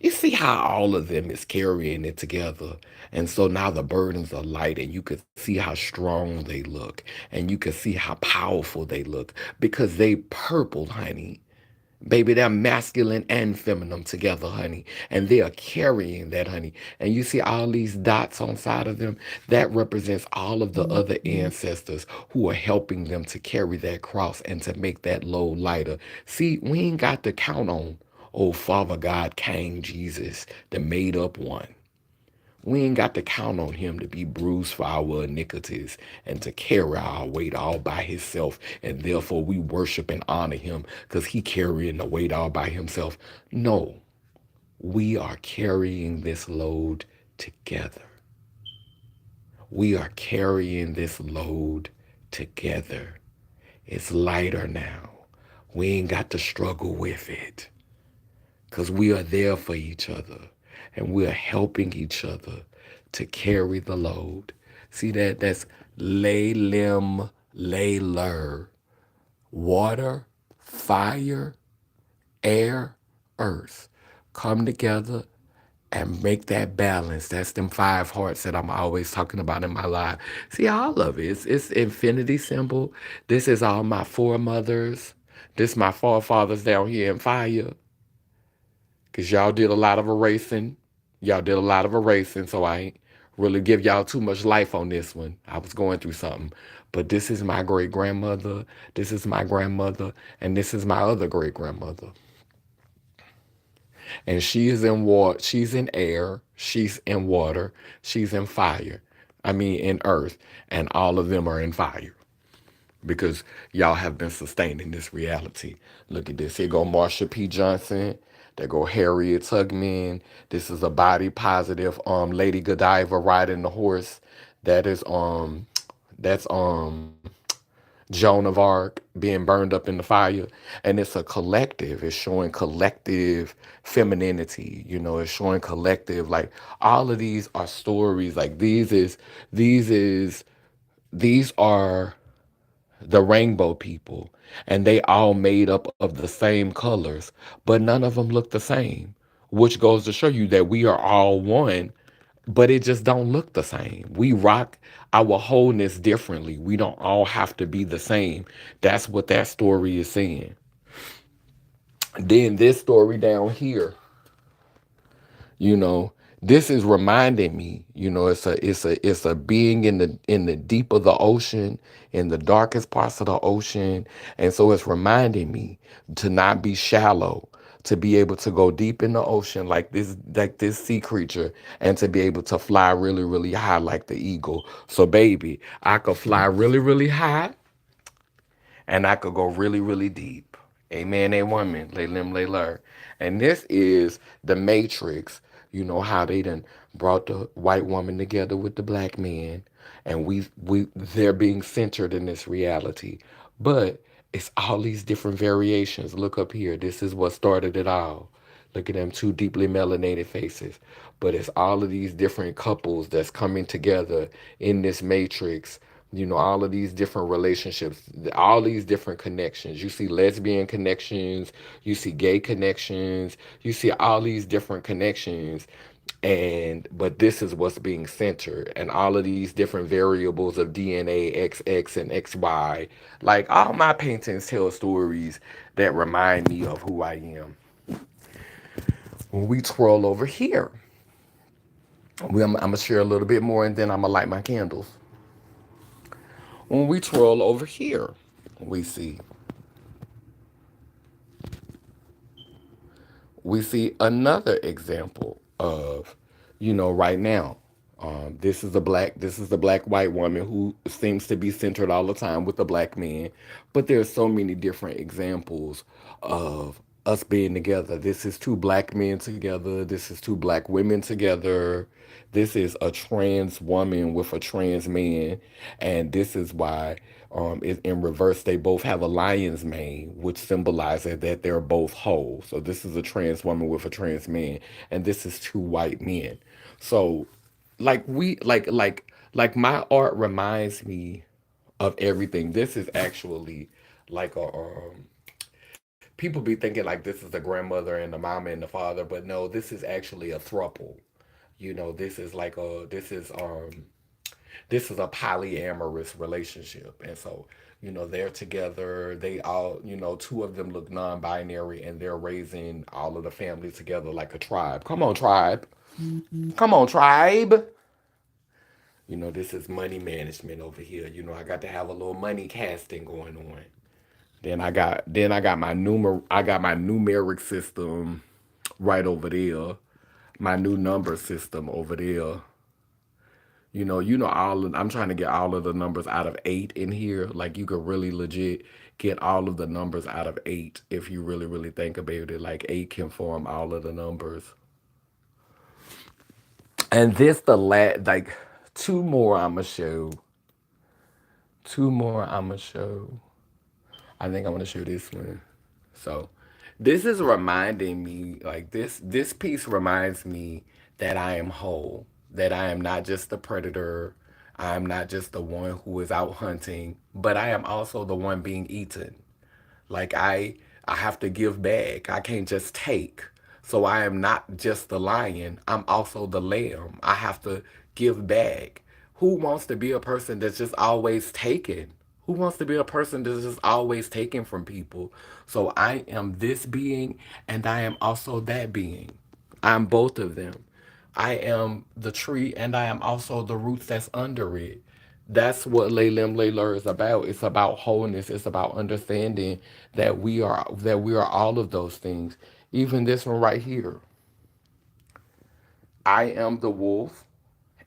You see how all of them is carrying it together. And so now the burdens are light and you could see how strong they look and you could see how powerful they look because they purple, honey. Baby, they're masculine and feminine together, honey. And they are carrying that, honey. And you see all these dots on side of them? That represents all of the other ancestors who are helping them to carry that cross and to make that load lighter. See, we ain't got to count on, oh, Father God, King Jesus, the made up one. We ain't got to count on him to be bruised for our iniquities and to carry our weight all by himself. And therefore we worship and honor him because he carrying the weight all by himself. No, we are carrying this load together. We are carrying this load together. It's lighter now. We ain't got to struggle with it. because we are there for each other and we are helping each other to carry the load. See that? That's lay lim, lay lur. Water, fire, air, earth come together and make that balance. That's them five hearts that I'm always talking about in my life. See, all of it. It's infinity symbol. This is all my foremothers. This my forefathers down here in fire. Cause y'all did a lot of erasing. Y'all did a lot of erasing, so I ain't really give y'all too much life on this one. I was going through something. But this is my great grandmother, this is my grandmother, and this is my other great grandmother. And she is in water, she's in air, she's in water, she's in fire. I mean in earth, and all of them are in fire because y'all have been sustaining this reality. Look at this. Here go Marsha P. Johnson. There go Harriet Tubman. This is a body positive Lady Godiva riding the horse. That is that's Joan of Arc being burned up in the fire. And it's a collective. It's showing collective femininity. You know, it's showing collective, like all of these are stories. Like these is these are the rainbow people, and they all made up of the same colors, but none of them look the same, which goes to show you that we are all one, but it just don't look the same. We rock our wholeness differently. We don't all have to be the same. That's what that story is saying. Then this story down here, you know, this is reminding me, you know, it's a being in the deep of the ocean, in the darkest parts of the ocean. And so it's reminding me to not be shallow, to be able to go deep in the ocean like this sea creature, and to be able to fly really really high like the eagle. So baby, I could fly really really high, and I could go really, really deep. A man, a woman, lay lim, lay lur. And this is the Matrix. You know how they done brought the white woman together with the black man, and we they're being centered in this reality. But it's all these different variations. Look up here. This is what started it all. Look at them two deeply melanated faces. But it's all of these different couples that's coming together in this matrix. You know, all of these different relationships, all these different connections. You see lesbian connections, you see gay connections, you see all these different connections. And but this is what's being centered, and all of these different variables of DNA, XX and XY. Like all my paintings tell stories that remind me of who I am. When we twirl over here, I'm gonna share a little bit more, and then I'm gonna light my candles. When we twirl over here, we see we see another example of, you know, right now. This is the black white woman who seems to be centered all the time with the black man, but there's so many different examples of us being together. This is two black men together. This is two black women together. This is a trans woman with a trans man, and this is why, in reverse, they both have a lion's mane, which symbolizes that they're both whole. So this is a trans woman with a trans man, and this is two white men. So, like my art reminds me of everything. This is actually like a people be thinking like this is the grandmother and the mama and the father, but no, this is actually a throuple. You know, this is a polyamorous relationship. And so, you know, they're together. They all, you know, two of them look non-binary, and they're raising all of the family together like a tribe. Come on, tribe. Come on, tribe. You know, this is money management over here. You know, I got to have a little money casting going on. I got my numeric system right over there. My new number system over there. I'm trying to get all of the numbers out of 8 in here. Like you could really legit get all of the numbers out of 8 if you really, really think about it. Like 8 can form all of the numbers. And this the like two more I'ma show. Two more I'ma show. I think I'm gonna show this one. So This is reminding me, like this piece reminds me that I am whole, that I am not just the predator, I am not just the one who is out hunting, but I am also the one being eaten. Like I have to give back. I can't just take. So I am not just the lion, I'm also the lamb. I have to give back. Who wants to be a person that's just always taking? Who wants to be a person that's just always taking from people? So I am this being and I am also that being. I'm both of them. I am the tree and I am also the roots that's under it. That's what Laylim Layler is about. It's about wholeness. It's about understanding that we are all of those things. Even this one right here. I am the wolf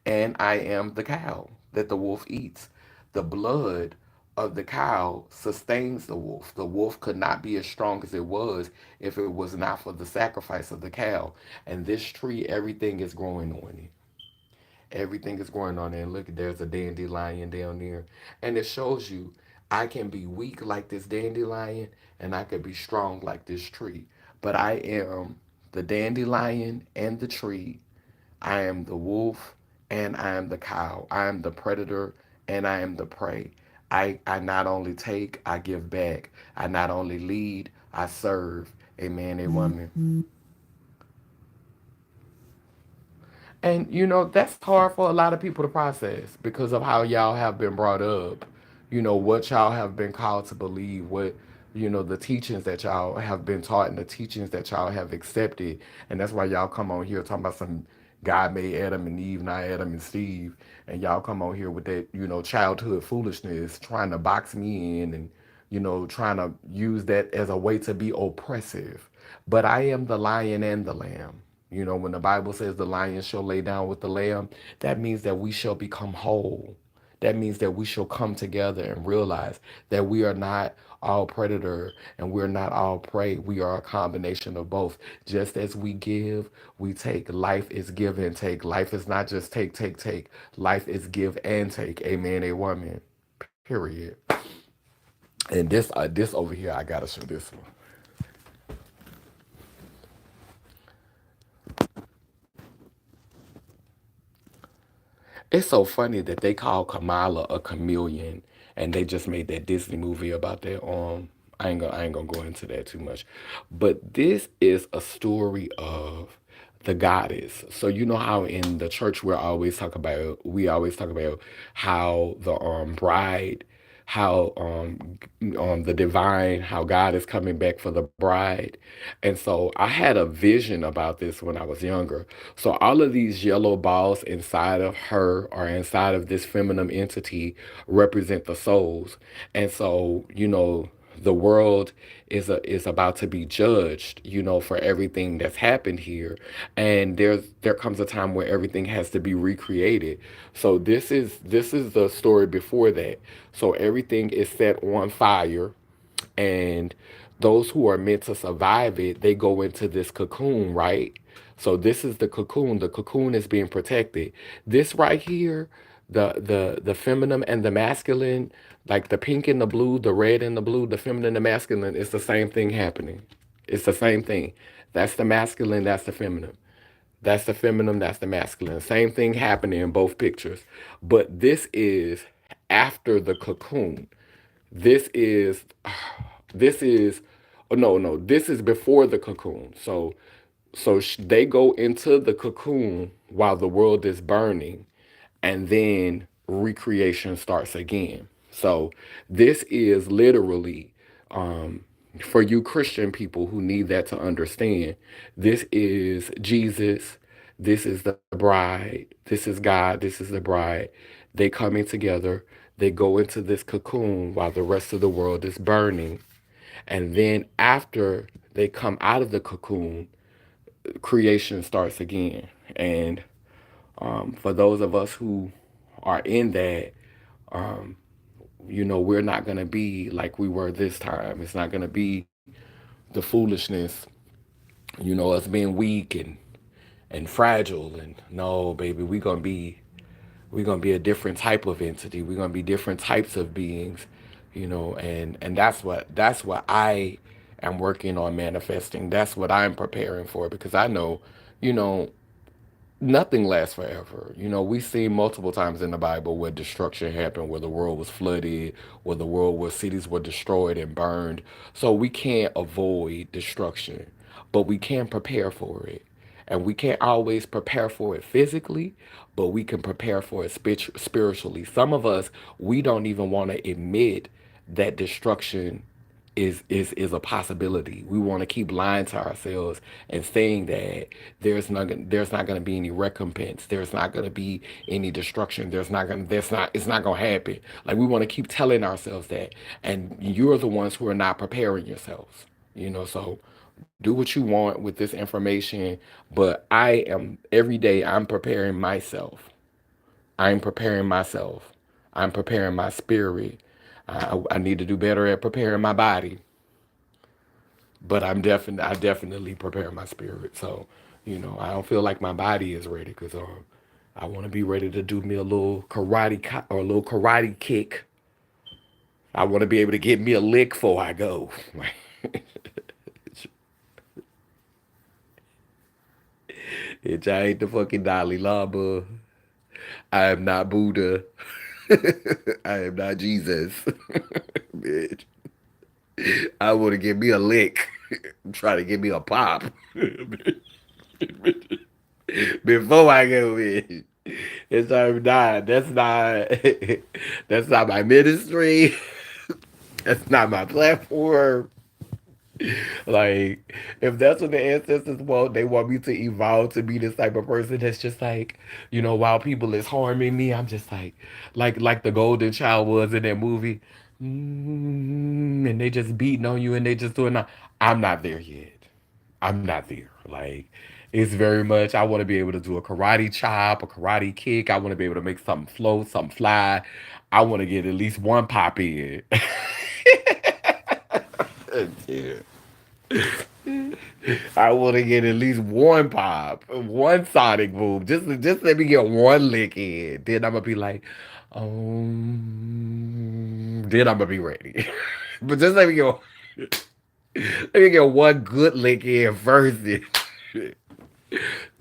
and I am the cow that the wolf eats. The blood of the cow sustains the wolf. The wolf could not be as strong as it was if it was not for the sacrifice of the cow. And this tree, everything is growing on it. Everything is going on there. And look, there's a dandelion down there. And it shows you I can be weak like this dandelion and I can be strong like this tree. But I am the dandelion and the tree. I am the wolf and I am the cow. I am the predator and I am the prey. I not only take, I give back. I not only lead, I serve. A man, a woman. And that's hard for a lot of people to process because of how y'all have been brought up. What y'all have been called to believe, what the teachings that y'all have been taught and the teachings that y'all have accepted. And that's why y'all come on here talking about some God made Adam and Eve, not Adam and Steve. And y'all come on here with that, childhood foolishness, trying to box me in and trying to use that as a way to be oppressive. But I am the lion and the lamb. When the Bible says the lion shall lay down with the lamb, that means that we shall become whole. That means that we shall come together and realize that we are not all predator and we're not all prey. We are a combination of both. Just as we give, we take. Life is give and take. Life is not just take, take, take. Life is give and take. Amen, a woman. Period. And this over here, I gotta show this one. It's so funny that they call Kamala a chameleon, and they just made that Disney movie about that. I ain't gonna go into that too much, but this is a story of the goddess. So you know how in the church we always talk about how the bride, how the divine, how God is coming back for the bride. And so I had a vision about this when I was younger. So all of these yellow balls inside of her or inside of this feminine entity represent the souls. And so, the world is about to be judged, for everything that's happened here. And there comes a time where everything has to be recreated. So this is the story before that. So everything is set on fire, and those who are meant to survive it, they go into this cocoon, right? So this is the cocoon. The cocoon is being protected. This right here, the feminine and the masculine, like the pink and the blue, the red and the blue, the feminine and the masculine, it's the same thing happening. It's the same thing. That's the masculine, that's the feminine. That's the feminine, that's the masculine. Same thing happening in both pictures. But this is after the cocoon. This is this is oh, no, this is before the cocoon. So they go into the cocoon while the world is burning, and then recreation starts again. So this is literally, um, for you Christian people who need that to understand, this is Jesus, this is the bride, this is God, this is the bride. They coming together, they go into this cocoon while the rest of the world is burning. And then after they come out of the cocoon, creation starts again. And for those of us who are in that, we're not going to be like we were this time. It's not going to be the foolishness, us being weak and fragile. And no, baby, we're gonna be a different type of entity. We're gonna be different types of beings, and that's what I and working on manifesting. That's what I'm preparing for because I know, you know, nothing lasts forever. You know, we see multiple times in the Bible where destruction happened, where the world was flooded, where cities were destroyed and burned. So we can't avoid destruction, but we can prepare for it. And we can't always prepare for it physically, but we can prepare for it spiritually. Some of us, we don't even want to admit that destruction is a possibility. We want to keep lying to ourselves and saying that there's not going to be any recompense. There's not going to be any destruction. It's not going to happen. Like we want to keep telling ourselves that, and you're the ones who are not preparing yourselves. So do what you want with this information, but I am every day I'm preparing myself. I'm preparing myself. I'm preparing my spirit. I need to do better at preparing my body, but I definitely prepare my spirit. So, I don't feel like my body is ready because I want to be ready to do me a little or a little karate kick. I want to be able to get me a lick before I go. Bitch, I ain't the fucking Dalai Lama. I am not Buddha. I am not Jesus. Bitch. I want to give me a lick. I'm trying to give me a pop. Before I go in. It's not. That's not my ministry. That's not my platform. Like, if that's what the ancestors want, they want me to evolve to be this type of person that's just like, while people is harming me, I'm just like the golden child was in that movie. And they just beating on you and they just doing that. I'm not there yet. I'm not there. Like, it's very much, I want to be able to do a karate chop, a karate kick. I want to be able to make something float, something fly. I want to get at least one pop in. Yeah. I want to get at least one pop, one sonic boom. Just let me get one lick in. Then I'm gonna be like, then I'm gonna be ready. But just let me get one good lick in first.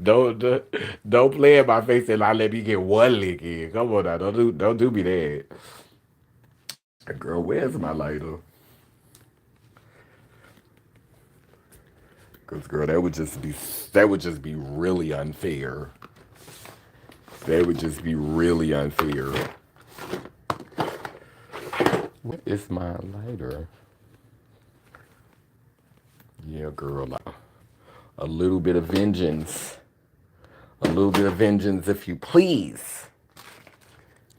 Don't don't don't play in my face and not let me get one lick in. Come on now, don't do me that. Girl, where's my lighter? Cause girl, that would just be really unfair. That would just be really unfair. What is my lighter? Yeah, girl, a little bit of vengeance. A little bit of vengeance, if you please.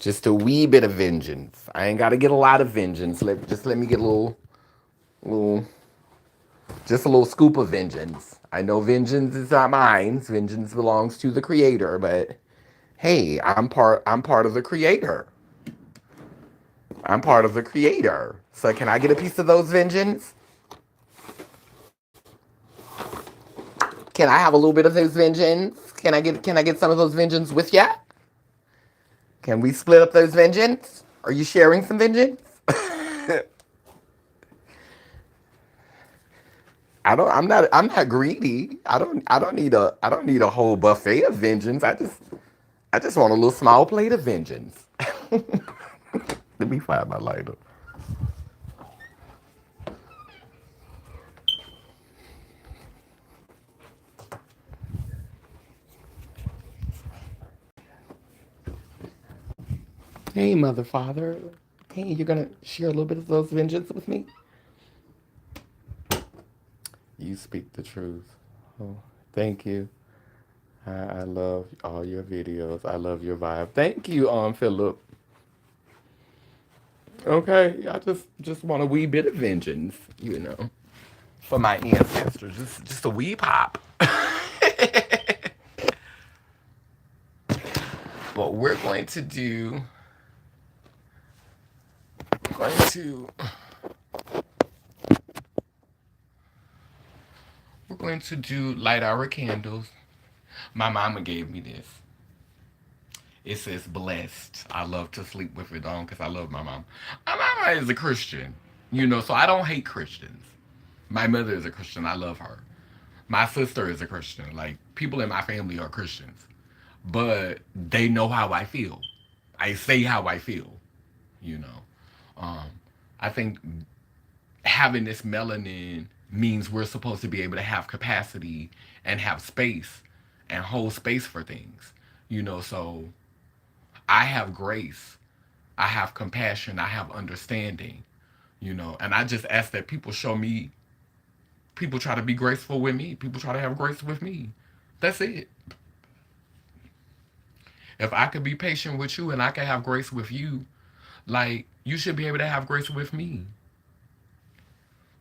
Just a wee bit of vengeance. I ain't gotta get a lot of vengeance. Just let me get little, just a little scoop of vengeance. I know vengeance is not mine. Vengeance belongs to the creator, but hey, I'm part of the creator. I'm part of the creator. So can I get a piece of those vengeance? Can I have a little bit of those vengeance? Can I get some of those vengeance with ya? Can we split up those vengeance? Are you sharing some vengeance? I'm not greedy. I don't need a whole buffet of vengeance. I just want a little small plate of vengeance. Let me find my lighter. Hey, mother, father. Hey, you're gonna share a little bit of those vengeance with me? You speak the truth. Oh, thank you. I love all your videos. I love your vibe. Thank you, Philip. Okay, I just want a wee bit of vengeance, for my ancestors. Just a wee pop. But going to we're going to do light our candles. My mama gave me this. It says blessed. I love to sleep with it on because I love my mom. My mama is a Christian, so I don't hate Christians. My mother is a Christian. I love her. My sister is a Christian. Like, people in my family are Christians, but they know how I feel. I say how I feel, you know. Um, I think having this melanin means we're supposed to be able to have capacity and have space and hold space for things, you know. So I have grace, I have compassion, I have understanding, you know. And I just ask that people show me, people try to be graceful with me, people try to have grace with me. That's it. If I could be patient with you and I can have grace with you, like, you should be able to have grace with me.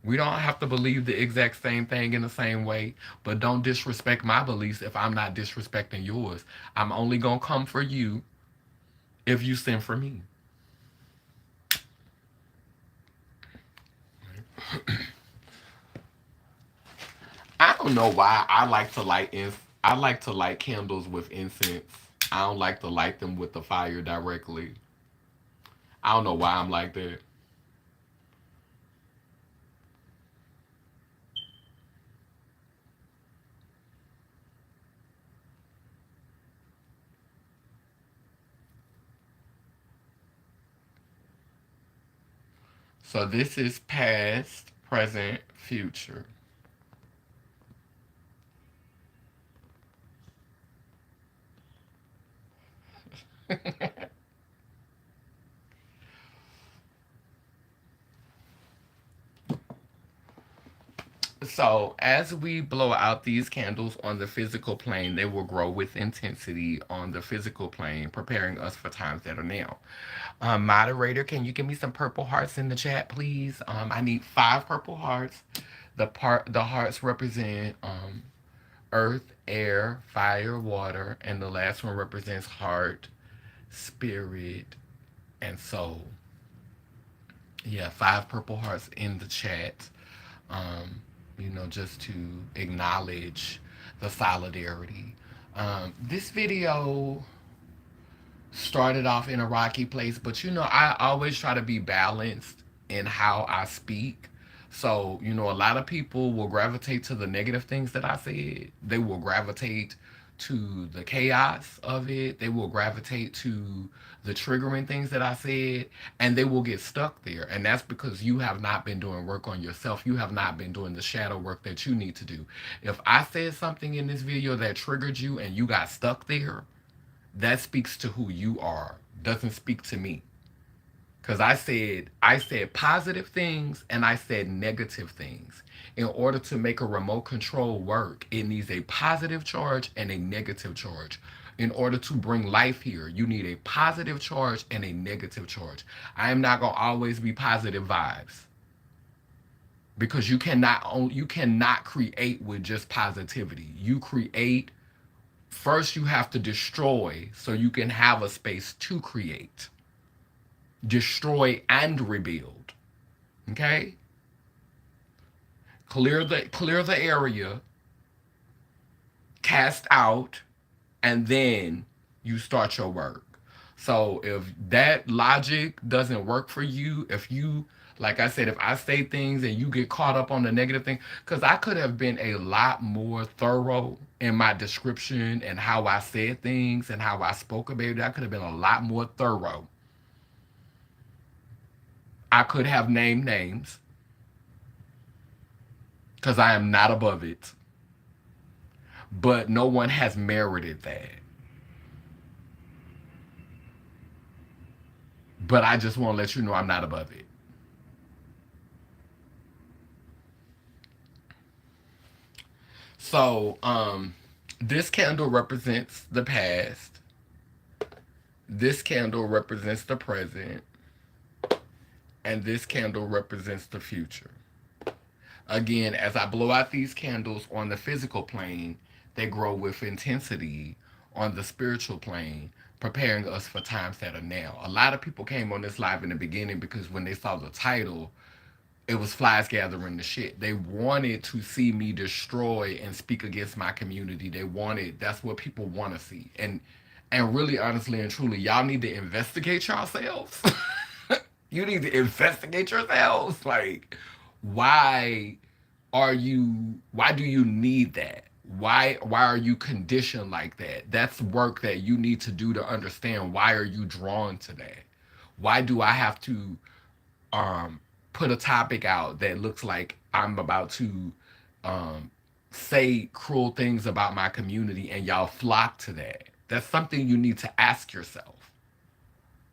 We don't have to believe the exact same thing in the same way, but don't disrespect my beliefs if I'm not disrespecting yours. I'm only going to come for you if you send for me. I don't know why I like to light candles with incense. I don't like to light them with the fire directly. I don't know why I'm like that. So this is past, present, future. So, as we blow out these candles on the physical plane, they will grow with intensity on the physical plane, preparing us for times that are now. Moderator, can you give me some purple hearts in the chat, please? I need 5 purple hearts. The hearts represent earth, air, fire, water, and the last one represents heart, spirit, and soul. Yeah, 5 purple hearts in the chat. Um, just to acknowledge the solidarity. This video started off in a rocky place, but I always try to be balanced in how I speak. So, a lot of people will gravitate to the negative things that I said. They will gravitate to the chaos of it. They will gravitate to the triggering things that I said, and they will get stuck there. And that's because you have not been doing work on yourself. You have not been doing the shadow work that you need to do. If I said something in this video that triggered you and you got stuck there, that speaks to who you are, doesn't speak to me. Because I said positive things and I said negative things. In order to make a remote control work, it needs a positive charge and a negative charge. In order to bring life here, you need a positive charge and a negative charge. I am not gonna always be positive vibes, because you cannot create with just positivity. You create. First, you have to destroy so you can have a space to create. Destroy and rebuild. Okay? Clear the area, cast out, and then you start your work. So if that logic doesn't work for you, if you, like I said, if I say things and you get caught up on the negative thing, because I could have been a lot more thorough in my description and how I said things and how I spoke about it. I could have been a lot more thorough. I could have named names because I am not above it, but no one has merited that. But I just want to let you know I'm not above it. So, this candle represents the past. This candle represents the present. And this candle represents the future. Again, as I blow out these candles on the physical plane, they grow with intensity on the spiritual plane, preparing us for times that are now. A lot of people came on this live in the beginning because when they saw the title, it was flies gathering the shit. They wanted to see me destroy and speak against my community. That's what people want to see. And really, honestly and truly, y'all need to investigate yourselves. You need to investigate yourselves. Like, why why do you need that? Why are you conditioned like that? That's work that you need to do to understand why are you drawn to that? Why do I have to um put a topic out that looks like I'm about to um say cruel things about my community and y'all flock to that? That's something you need to ask yourself.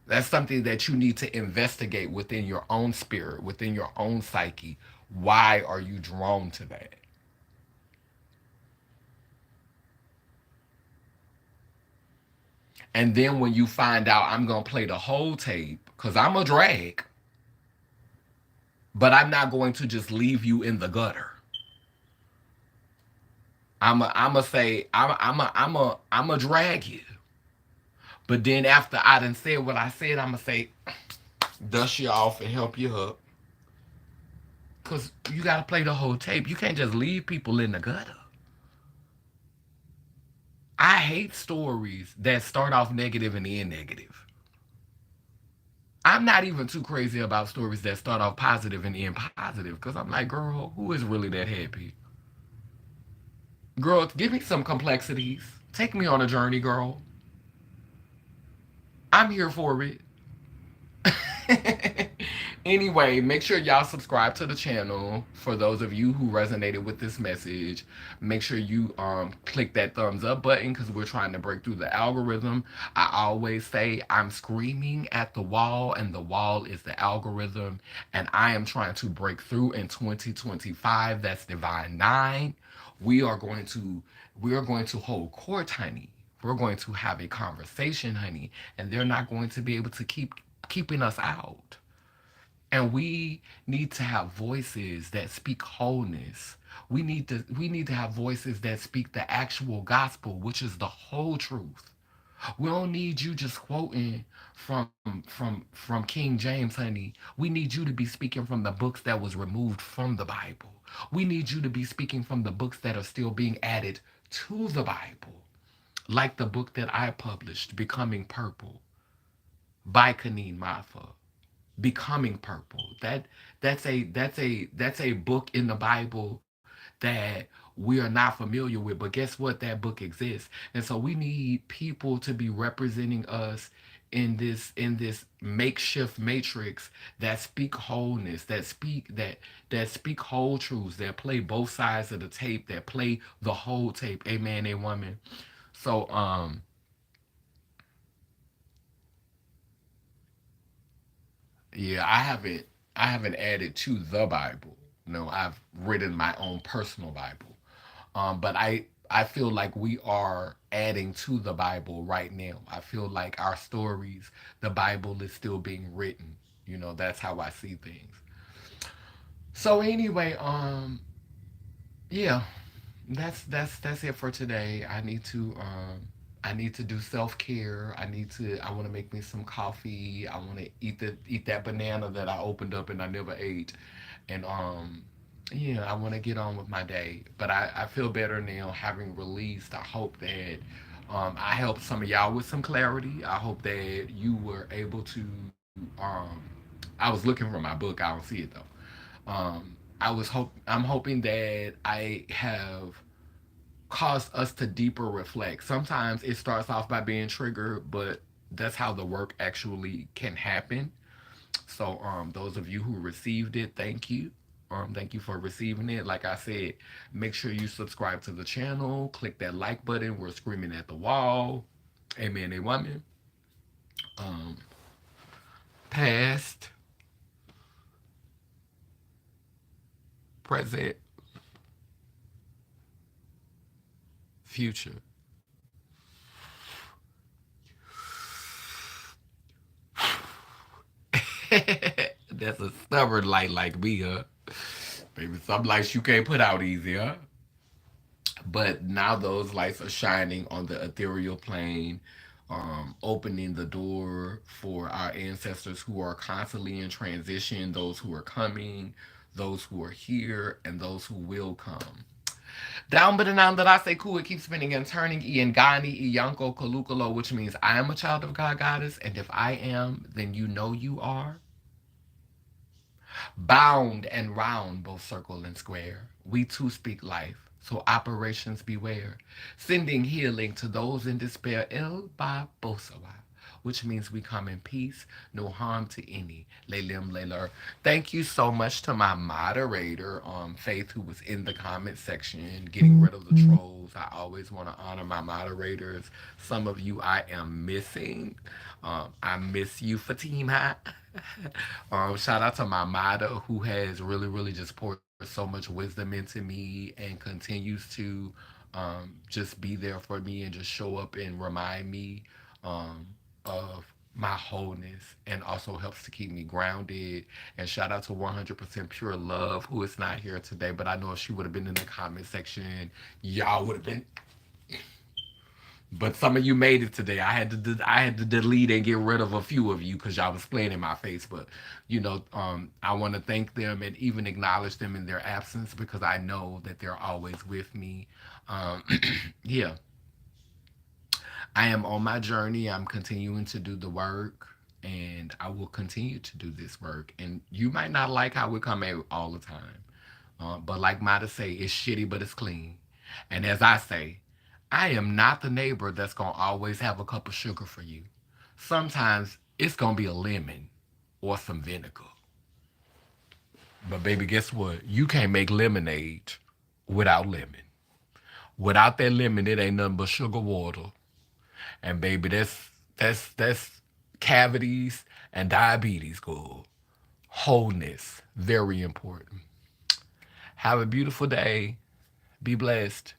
That's something that you need to investigate within your own spirit, within your own psyche. Why are you drawn to that? And then when you find out I'm going to play the whole tape, because I'm a drag, but I'm not going to just leave you in the gutter. I'm a say, I'm a drag you. But then after I done said what I said, I'm going to say, dust you off and help you up. Because you got to play the whole tape. You can't just leave people in the gutter. I hate stories that start off negative and end negative. I'm not even too crazy about stories that start off positive and end positive because I'm like, girl, who is really that happy? Girl, give me some complexities. Take me on a journey, girl. I'm here for it. Anyway, make sure y'all subscribe to the channel. For those of you who resonated with this message, make sure you click that thumbs up button because we're trying to break through the algorithm. I always say I'm screaming at the wall and the wall is the algorithm, and I am trying to break through in 2025. That's divine 9. We are going to we are going to hold court, honey. We're going to have a conversation, honey, and they're not going to be able to keep keeping us out. And we need to have voices that speak wholeness. We need to have voices that speak the actual gospel, which is the whole truth. We don't need you just quoting from King James, honey. We need you to be speaking from the books that was removed from the Bible. We need you to be speaking from the books that are still being added to the Bible. Like the book that I published, Becoming Purple by Kaneen Mafa. Becoming Purple. That's a book in the Bible that we are not familiar with. But guess what? That book exists. And so we need people to be representing us in this makeshift matrix that speak wholeness, that speak whole truths, that play both sides of the tape, that play the whole tape. Amen, a woman. So yeah, I haven't added to the Bible. No, I've written my own personal Bible. But I feel like we are adding to the Bible right now. I feel like our stories, the Bible is still being written. That's how I see things. So anyway, yeah, that's it for today. I need to do self care. I want to make me some coffee. I want to eat that banana that I opened up and I never ate, and yeah, I want to get on with my day. But I feel better now having released. I hope that I helped some of y'all with some clarity. I hope that you were able to. I was looking for my book. I don't see it though. I'm hoping that I have caused us to deeper reflect. Sometimes it starts off by being triggered, but that's how the work actually can happen. So those of you who received it, thank you. Thank you for receiving it. Like I said, make sure you subscribe to the channel, click that like button. We're screaming at the wall. Amen, a woman. Um, past, present, future. That's a stubborn light like me, huh? Maybe some lights you can't put out easy, huh? But now those lights are shining on the ethereal plane, opening the door for our ancestors who are constantly in transition, those who are coming, those who are here, and those who will come. Down but down that I say cool, it keeps spinning and turning. Iangani, Iyanko, Kalukalo, which means I am a child of God Goddess, and if I am, then you know you are. Bound and round, both circle and square. We too speak life, so operations beware. Sending healing to those in despair, El Babosawa, which means we come in peace, no harm to any. Lelim Leler. Thank you so much to my moderator, Faith, who was in the comment section, getting rid of the trolls. I always want to honor my moderators. Some of you I am missing. I miss you, Fatima. Shout out to my mother who has really, really just poured so much wisdom into me and continues to just be there for me and just show up and remind me of my wholeness and also helps to keep me grounded. And shout out to 100% Pure Love, who is not here today, but I know if she would have been in the comment section, y'all would have been, but some of you made it today. I had to delete and get rid of a few of you because y'all was playing in my face. But I want to thank them and even acknowledge them in their absence because I know that they're always with me. Um, yeah, I am on my journey. I'm continuing to do the work, and I will continue to do this work. And you might not like how we come out all the time, but like Mata say, it's shitty, but it's clean. And as I say, I am not the neighbor that's gonna always have a cup of sugar for you. Sometimes it's gonna be a lemon or some vinegar. But baby, guess what? You can't make lemonade without lemon. Without that lemon, it ain't nothing but sugar water. And baby, that's cavities and diabetes, girl. Wholeness, very important. Have a beautiful day. Be blessed.